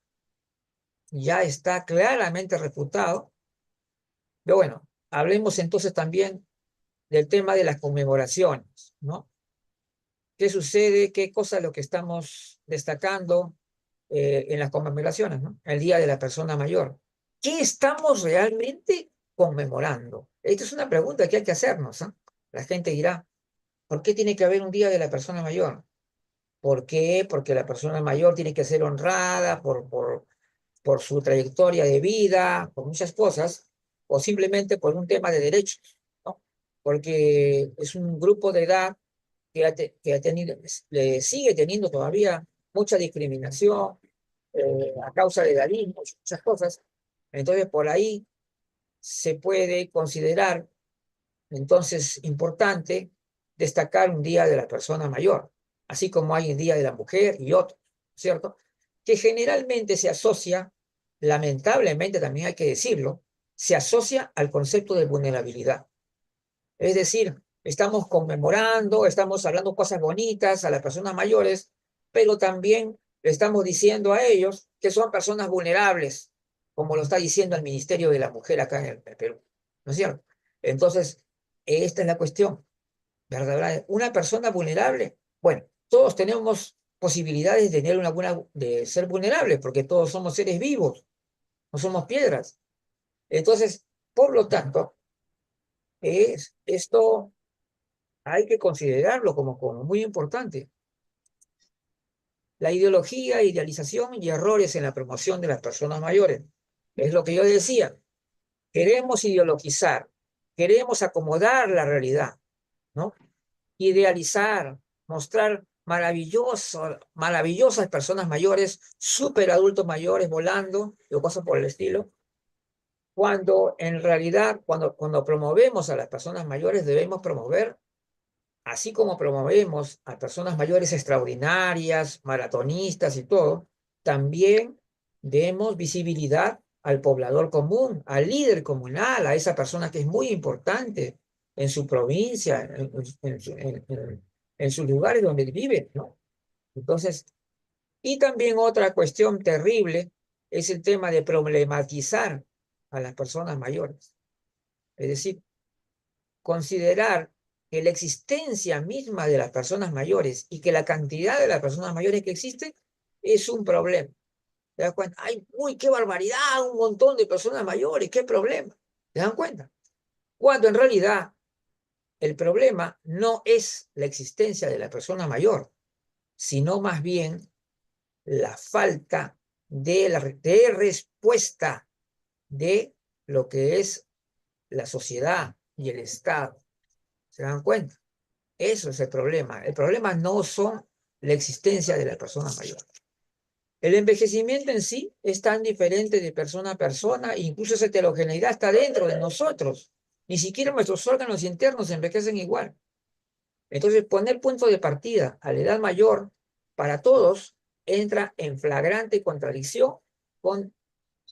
Ya está claramente refutado. Pero bueno, hablemos entonces también del tema de las conmemoraciones, ¿no? ¿Qué sucede? ¿Qué cosa es lo que estamos destacando en las conmemoraciones, ¿no? El Día de la Persona Mayor? ¿Qué estamos realmente conmemorando? Esta es una pregunta que hay que hacernos, ¿eh? La gente dirá, ¿por qué tiene que haber un Día de la Persona Mayor? ¿Por qué? Porque la persona mayor tiene que ser honrada por su trayectoria de vida, por muchas cosas, o simplemente por un tema de derechos, ¿no? Porque es un grupo de edad que ha tenido, sigue teniendo todavía mucha discriminación a causa de edadismo, muchas cosas. Entonces, por ahí se puede considerar entonces importante destacar un día de la persona mayor, así como hay un día de la mujer y otros, ¿cierto? Que generalmente se asocia, lamentablemente también hay que decirlo, se asocia al concepto de vulnerabilidad. Es decir, estamos conmemorando, estamos hablando cosas bonitas a las personas mayores, pero también le estamos diciendo a ellos que son personas vulnerables, como lo está diciendo el Ministerio de la Mujer acá en el Perú, ¿no es cierto? Entonces, esta es la cuestión, ¿verdad? Una persona vulnerable, bueno, todos tenemos posibilidades de, tener de ser vulnerables, porque todos somos seres vivos, no somos piedras. Entonces, por lo tanto, esto hay que considerarlo como muy importante. La ideología, idealización y errores en la promoción de las personas mayores. Es lo que yo decía. Queremos ideologizar, queremos acomodar la realidad, ¿no? Idealizar, mostrar maravillosas personas mayores, súper adultos mayores volando, o cosas por el estilo, cuando en realidad, cuando promovemos a las personas mayores, debemos promover, así como promovemos a personas mayores extraordinarias, maratonistas y todo, también demos visibilidad al poblador común, al líder comunal, a esa persona que es muy importante en su provincia, en sus lugares donde vive, ¿no? Entonces, y también otra cuestión terrible es el tema de problematizar a las personas mayores. Es decir, considerar que la existencia misma de las personas mayores y que la cantidad de las personas mayores que existen es un problema. ¿Te das cuenta? ¡Ay, uy, qué barbaridad! Un montón de personas mayores, qué problema. ¿Te dan cuenta? Cuando en realidad el problema no es la existencia de la persona mayor, sino más bien la falta de respuesta de lo que es la sociedad y el Estado. ¿Se dan cuenta? Eso es el problema. El problema no son la existencia de la persona mayor. El envejecimiento en sí es tan diferente de persona a persona, incluso esa heterogeneidad está dentro de nosotros. Ni siquiera nuestros órganos internos envejecen igual. Entonces, poner punto de partida a la edad mayor para todos entra en flagrante contradicción con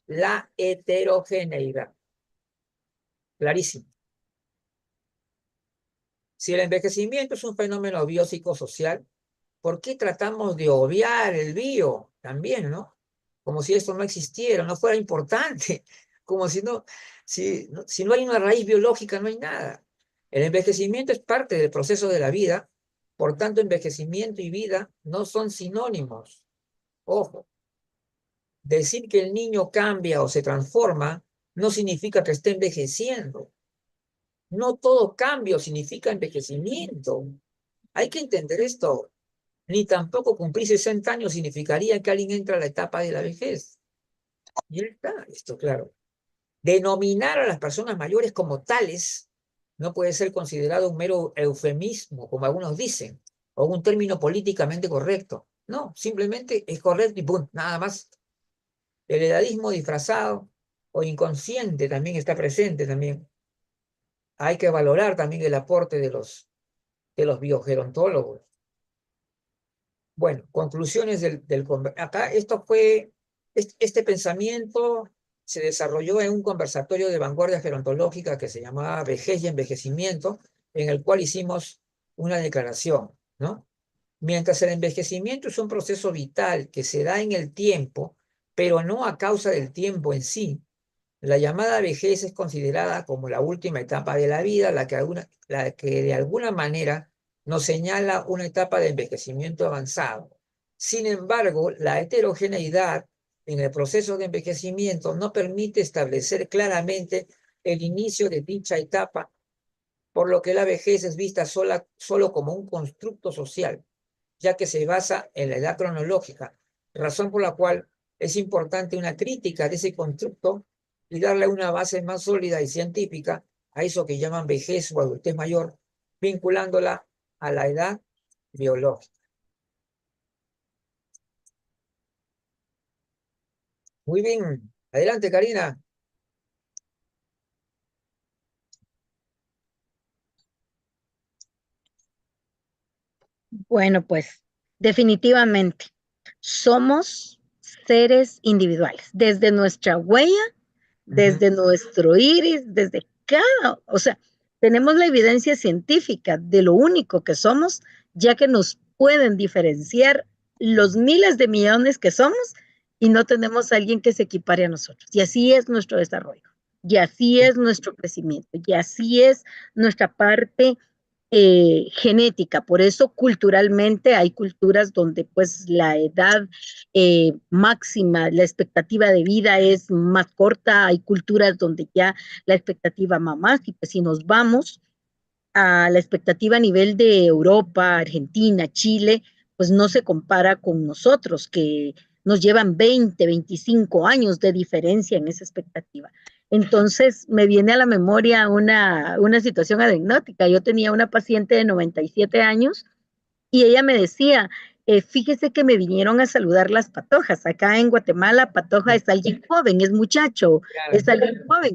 la heterogeneidad. Clarísimo. Si el envejecimiento es un fenómeno biopsicosocial, ¿por qué tratamos de obviar el bio también, no? Como si esto no existiera, no fuera importante, como si no hay una raíz biológica, no hay nada. El envejecimiento es parte del proceso de la vida, por tanto, envejecimiento y vida no son sinónimos. Ojo, decir que el niño cambia o se transforma no significa que esté envejeciendo. No todo cambio significa envejecimiento. Hay que entender esto. Ni tampoco cumplir 60 años significaría que alguien entra a la etapa de la vejez. Y ya está, esto claro. Denominar a las personas mayores como tales no puede ser considerado un mero eufemismo, como algunos dicen, o un término políticamente correcto. No, simplemente es correcto y punto, nada más. El edadismo disfrazado o inconsciente también está presente también. Hay que valorar también el aporte de los biogerontólogos. Bueno, conclusiones acá este pensamiento se desarrolló en un conversatorio de vanguardia gerontológica que se llamaba Vejez y Envejecimiento, en el cual hicimos una declaración, ¿no? Mientras el envejecimiento es un proceso vital que se da en el tiempo, pero no a causa del tiempo en sí, la llamada vejez es considerada como la última etapa de la vida, la que de alguna manera nos señala una etapa de envejecimiento avanzado. Sin embargo, la heterogeneidad en el proceso de envejecimiento no permite establecer claramente el inicio de dicha etapa, por lo que la vejez es vista solo como un constructo social, ya que se basa en la edad cronológica, razón por la cual es importante una crítica de ese constructo y darle una base más sólida y científica a eso que llaman vejez o adultez mayor, vinculándola a la edad biológica. Muy bien, adelante Karina. Bueno, pues definitivamente somos seres individuales, desde nuestra huella, Ujú. desde nuestro iris, desde cada, o sea, tenemos la evidencia científica de lo único que somos, ya que nos pueden diferenciar los miles de millones que somos y no tenemos a alguien que se equipare a nosotros. Y así es nuestro desarrollo, y así es nuestro crecimiento, y así es nuestra parte genética. Por eso culturalmente hay culturas donde pues la edad máxima, la expectativa de vida es más corta, hay culturas donde ya la expectativa va más, y pues si nos vamos a la expectativa a nivel de Europa, Argentina, Chile, pues no se compara con nosotros, que nos llevan 20, 25 años de diferencia en esa expectativa. Entonces, me viene a la memoria una situación anecdótica. Yo tenía una paciente de 97 años y ella me decía, fíjese que me vinieron a saludar las patojas. Acá en Guatemala, patoja es alguien joven, es muchacho, Claro. es alguien joven.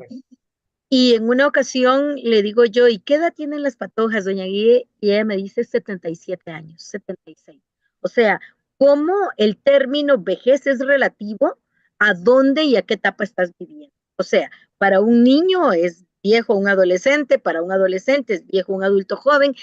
Y en una ocasión le digo yo, ¿y qué edad tienen las patojas, doña Guille? Y ella me dice 77 años, 76. O sea, cómo el término vejez es relativo a dónde y a qué etapa estás viviendo. O sea, para un niño es viejo un adolescente, para un adolescente es viejo un adulto joven,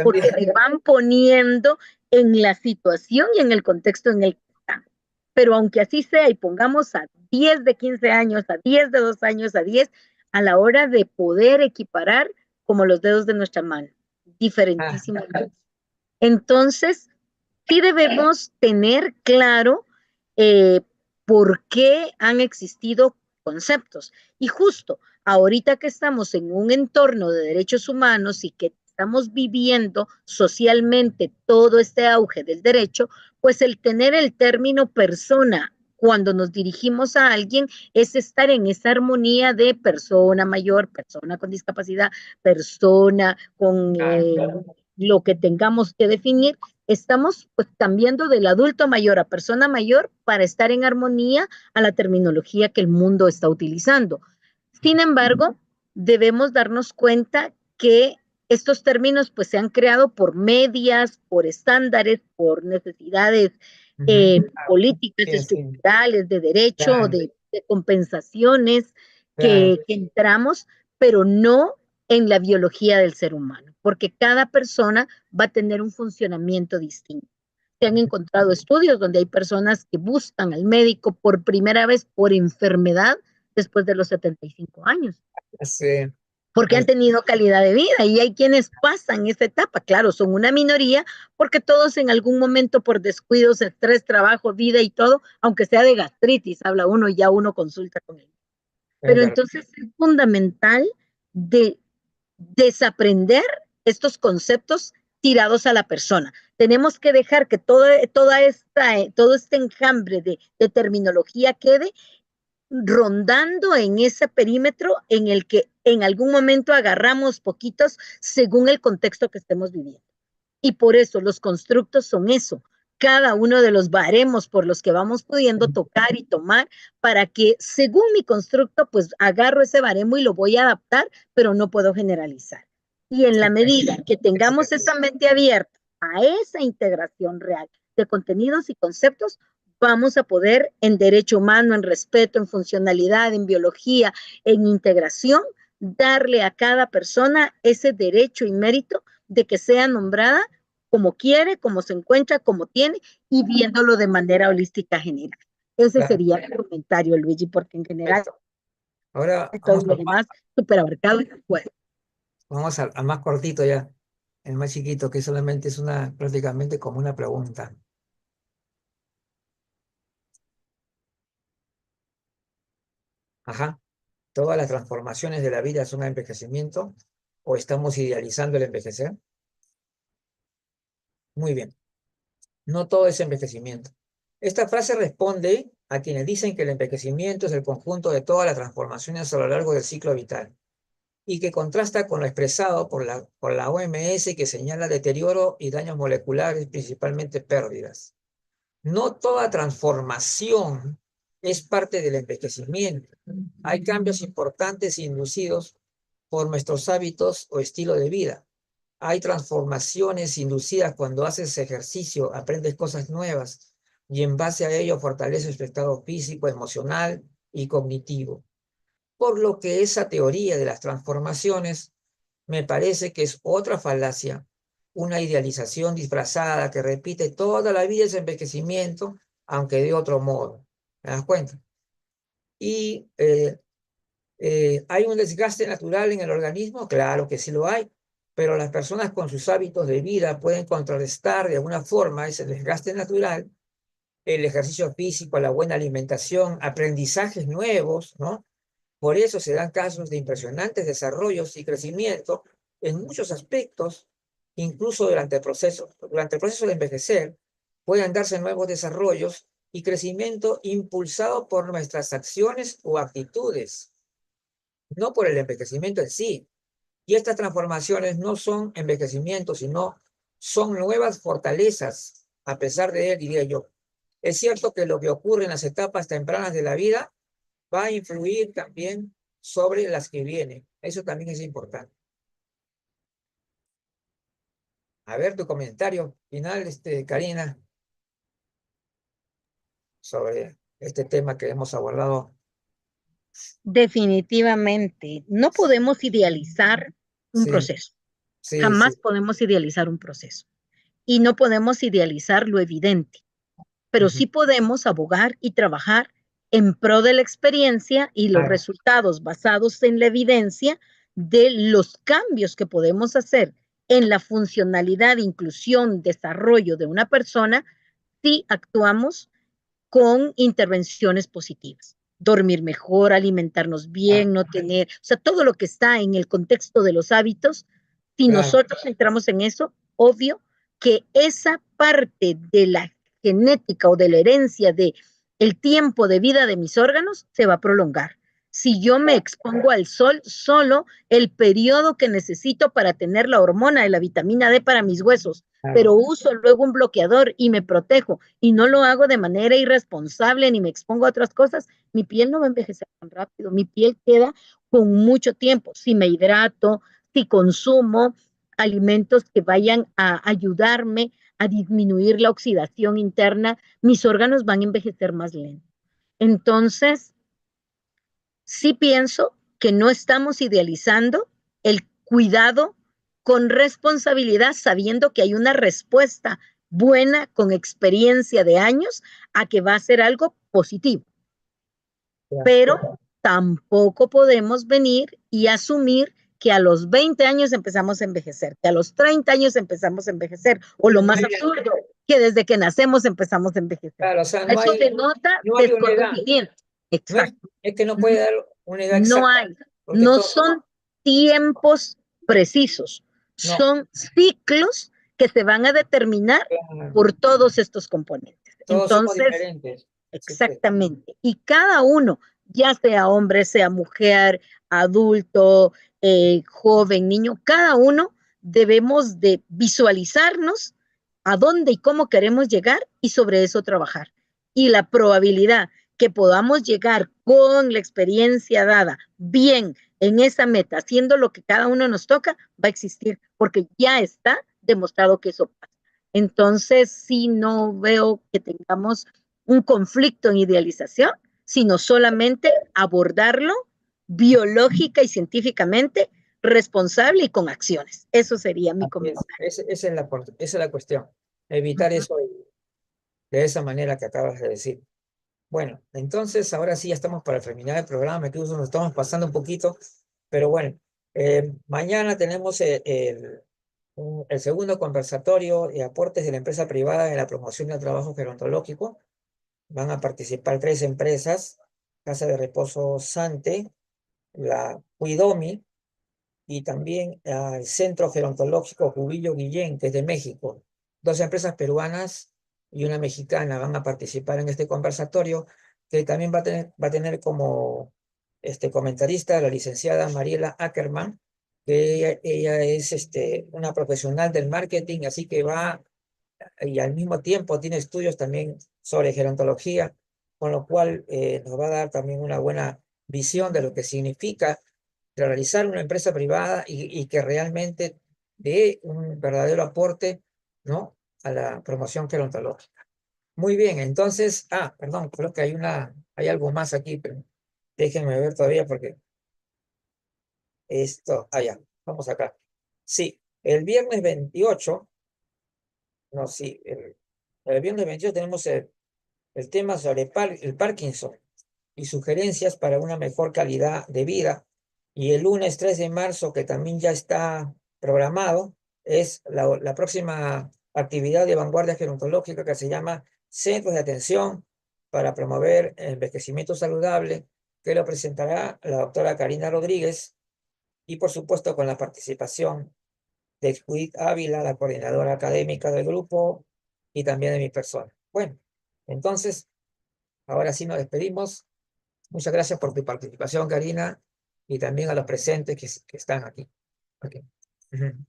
porque También. se van poniendo en la situación y en el contexto en el que están. Pero aunque así sea y pongamos a 10 de 15 años, a 10 de 2 años, a 10 a la hora de poder equiparar como los dedos de nuestra mano, Ah, diferentísimos. Entonces, sí debemos tener claro eh, por qué han existido conceptos. Y justo ahorita que estamos en un entorno de derechos humanos y que estamos viviendo socialmente todo este auge del derecho, pues el tener el término persona cuando nos dirigimos a alguien es estar en esa armonía de persona mayor, persona con discapacidad, persona con lo que tengamos que definir. Estamos pues cambiando del adulto mayor a persona mayor para estar en armonía a la terminología que el mundo está utilizando. Sin embargo, debemos darnos cuenta que estos términos pues se han creado por medias, por estándares, por necesidades políticas, sí, sí, estructurales, de derecho, claro, de compensaciones claro. que entramos, pero no en la biología del ser humano, porque cada persona va a tener un funcionamiento distinto. Se han encontrado estudios donde hay personas que buscan al médico por primera vez por enfermedad después de los 75 años, Sí, porque han es- tenido calidad de vida y hay quienes pasan esa etapa, claro, son una minoría, porque todos en algún momento por descuidos, estrés, trabajo, vida y todo, aunque sea de gastritis, habla uno y ya uno consulta con él. es Pero verdad. entonces es fundamental de desaprender estos conceptos tirados a la persona. Tenemos que dejar que todo este enjambre de terminología quede rondando en ese perímetro en el que en algún momento agarramos poquitos según el contexto que estemos viviendo. Y por eso los constructos son eso, cada uno de los baremos por los que vamos pudiendo tocar y tomar para que según mi constructo, pues agarro ese baremo y lo voy a adaptar, pero no puedo generalizar. Y en la medida que tengamos esa mente abierta a esa integración real de contenidos y conceptos, vamos a poder en derecho humano, en respeto, en funcionalidad, en biología, en integración, darle a cada persona ese derecho y mérito de que sea nombrada como quiere, como se encuentra, como tiene, y viéndolo de manera holística general. Ese Claro, sería el comentario, Luigi, porque en general perfecto. Ahora todo lo demás súper abarcado y bueno. vamos al más cortito ya, el más chiquito, que solamente es prácticamente como una pregunta. Ajá. ¿Todas las transformaciones de la vida son envejecimiento o estamos idealizando el envejecer? Muy bien. No todo es envejecimiento. Esta frase responde a quienes dicen que el envejecimiento es el conjunto de todas las transformaciones a lo largo del ciclo vital y que contrasta con lo expresado por la OMS que señala deterioro y daños moleculares, principalmente pérdidas. No toda transformación es parte del envejecimiento. Hay cambios importantes inducidos por nuestros hábitos o estilo de vida. Hay transformaciones inducidas cuando haces ejercicio, aprendes cosas nuevas y en base a ello fortaleces tu estado físico, emocional y cognitivo. Por lo que esa teoría de las transformaciones me parece que es otra falacia, una idealización disfrazada que repite toda la vida ese envejecimiento, aunque de otro modo. ¿Te das cuenta? Y ¿hay un desgaste natural en el organismo? Claro que sí lo hay, pero las personas con sus hábitos de vida pueden contrarrestar de alguna forma ese desgaste natural, el ejercicio físico, la buena alimentación, aprendizajes nuevos, ¿no? Por eso se dan casos de impresionantes desarrollos y crecimiento en muchos aspectos, incluso durante el proceso de envejecer, pueden darse nuevos desarrollos y crecimiento impulsado por nuestras acciones o actitudes, no por el envejecimiento en sí. Y estas transformaciones no son envejecimiento, sino son nuevas fortalezas, a pesar de él, diría yo. Es cierto que lo que ocurre en las etapas tempranas de la vida va a influir también sobre las que vienen. Eso también es importante. A ver tu comentario final, Karina, sobre este tema que hemos abordado. Definitivamente, no podemos idealizar un Sí, proceso. sí, sí. Jamás podemos idealizar un proceso. Y no podemos idealizar lo evidente, pero Ujú. sí podemos abogar y trabajar en pro de la experiencia y los Claro, resultados basados en la evidencia de los cambios que podemos hacer en la funcionalidad, inclusión, desarrollo de una persona si actuamos con intervenciones positivas. Dormir mejor, alimentarnos ah, bien, no tener, o sea, todo lo que está en el contexto de los hábitos, si claro, nosotros entramos en eso, obvio que esa parte de la genética o de la herencia de el tiempo de vida de mis órganos se va a prolongar. Si yo me expongo al sol, solo el periodo que necesito para tener la hormona de la vitamina D para mis huesos, claro. pero uso luego un bloqueador y me protejo y no lo hago de manera irresponsable ni me expongo a otras cosas, mi piel no va a envejecer tan rápido, mi piel queda con mucho tiempo. Si me hidrato, si consumo alimentos que vayan a ayudarme a disminuir la oxidación interna, mis órganos van a envejecer más lento. Entonces, sí pienso que no estamos idealizando el cuidado con responsabilidad, sabiendo que hay una respuesta buena, con experiencia de años, a que va a ser algo positivo. Claro. Pero tampoco podemos venir y asumir que a los 20 años empezamos a envejecer, que a los 30 años empezamos a envejecer, o lo más absurdo, que desde que nacemos empezamos a envejecer. Claro, o sea, Eso denota no hay una edad. desconocimiento. No es, Exacto. es que no puede dar una edad No exacta, hay, porque no todo, son tiempos precisos, no, son ciclos que se van a determinar claro, por todos estos componentes. todos somos Entonces, diferentes. Sí, pues, exactamente. Y cada uno, ya sea hombre, sea mujer, adulto, joven, niño, cada uno debemos de visualizarnos a dónde y cómo queremos llegar y sobre eso trabajar. Y la probabilidad que podamos llegar con la experiencia dada bien en esa meta, haciendo lo que cada uno nos toca, va a existir, porque ya está demostrado que eso pasa. Entonces, sí, no veo que tengamos un conflicto en idealización, sino solamente abordarlo biológica y científicamente responsable y con acciones. Eso sería mi así es. comentario. Esa es la cuestión. Evitar eso de esa manera que acabas de decir. Bueno, entonces ahora sí ya estamos para terminar el programa, incluso nos estamos pasando un poquito, pero bueno, mañana tenemos el segundo conversatorio de aportes de la empresa privada en la promoción del trabajo gerontológico. Van a participar 3 empresas: Casa de Reposo Sante, la Cuidomi y también el Centro Gerontológico Jubillo Guillén, que es de México. 2 empresas peruanas y una mexicana van a participar en este conversatorio, que también va a tener como comentarista a la licenciada Mariela Ackerman, que ella es una profesional del marketing, así que va y al mismo tiempo tiene estudios también sobre gerontología, con lo cual nos va a dar también una buena visión de lo que significa realizar una empresa privada y que realmente dé un verdadero aporte, ¿no?, a la promoción gerontológica. Muy bien, entonces, perdón, creo que hay algo más aquí, pero déjenme ver todavía porque ya, vamos acá. Sí, el viernes 28, no, sí, el viernes 28 tenemos el tema sobre el Parkinson y sugerencias para una mejor calidad de vida. Y el lunes 3 de marzo, que también ya está programado, es la próxima actividad de vanguardia gerontológica que se llama Centros de Atención para Promover el Envejecimiento Saludable, que lo presentará la doctora Karina Rodríguez y por supuesto con la participación de Judith Ávila, la coordinadora académica del grupo, y también de mi persona. Bueno, entonces, ahora sí nos despedimos. Muchas gracias por tu participación, Karina, y también a los presentes que están aquí. Ok. Ujú.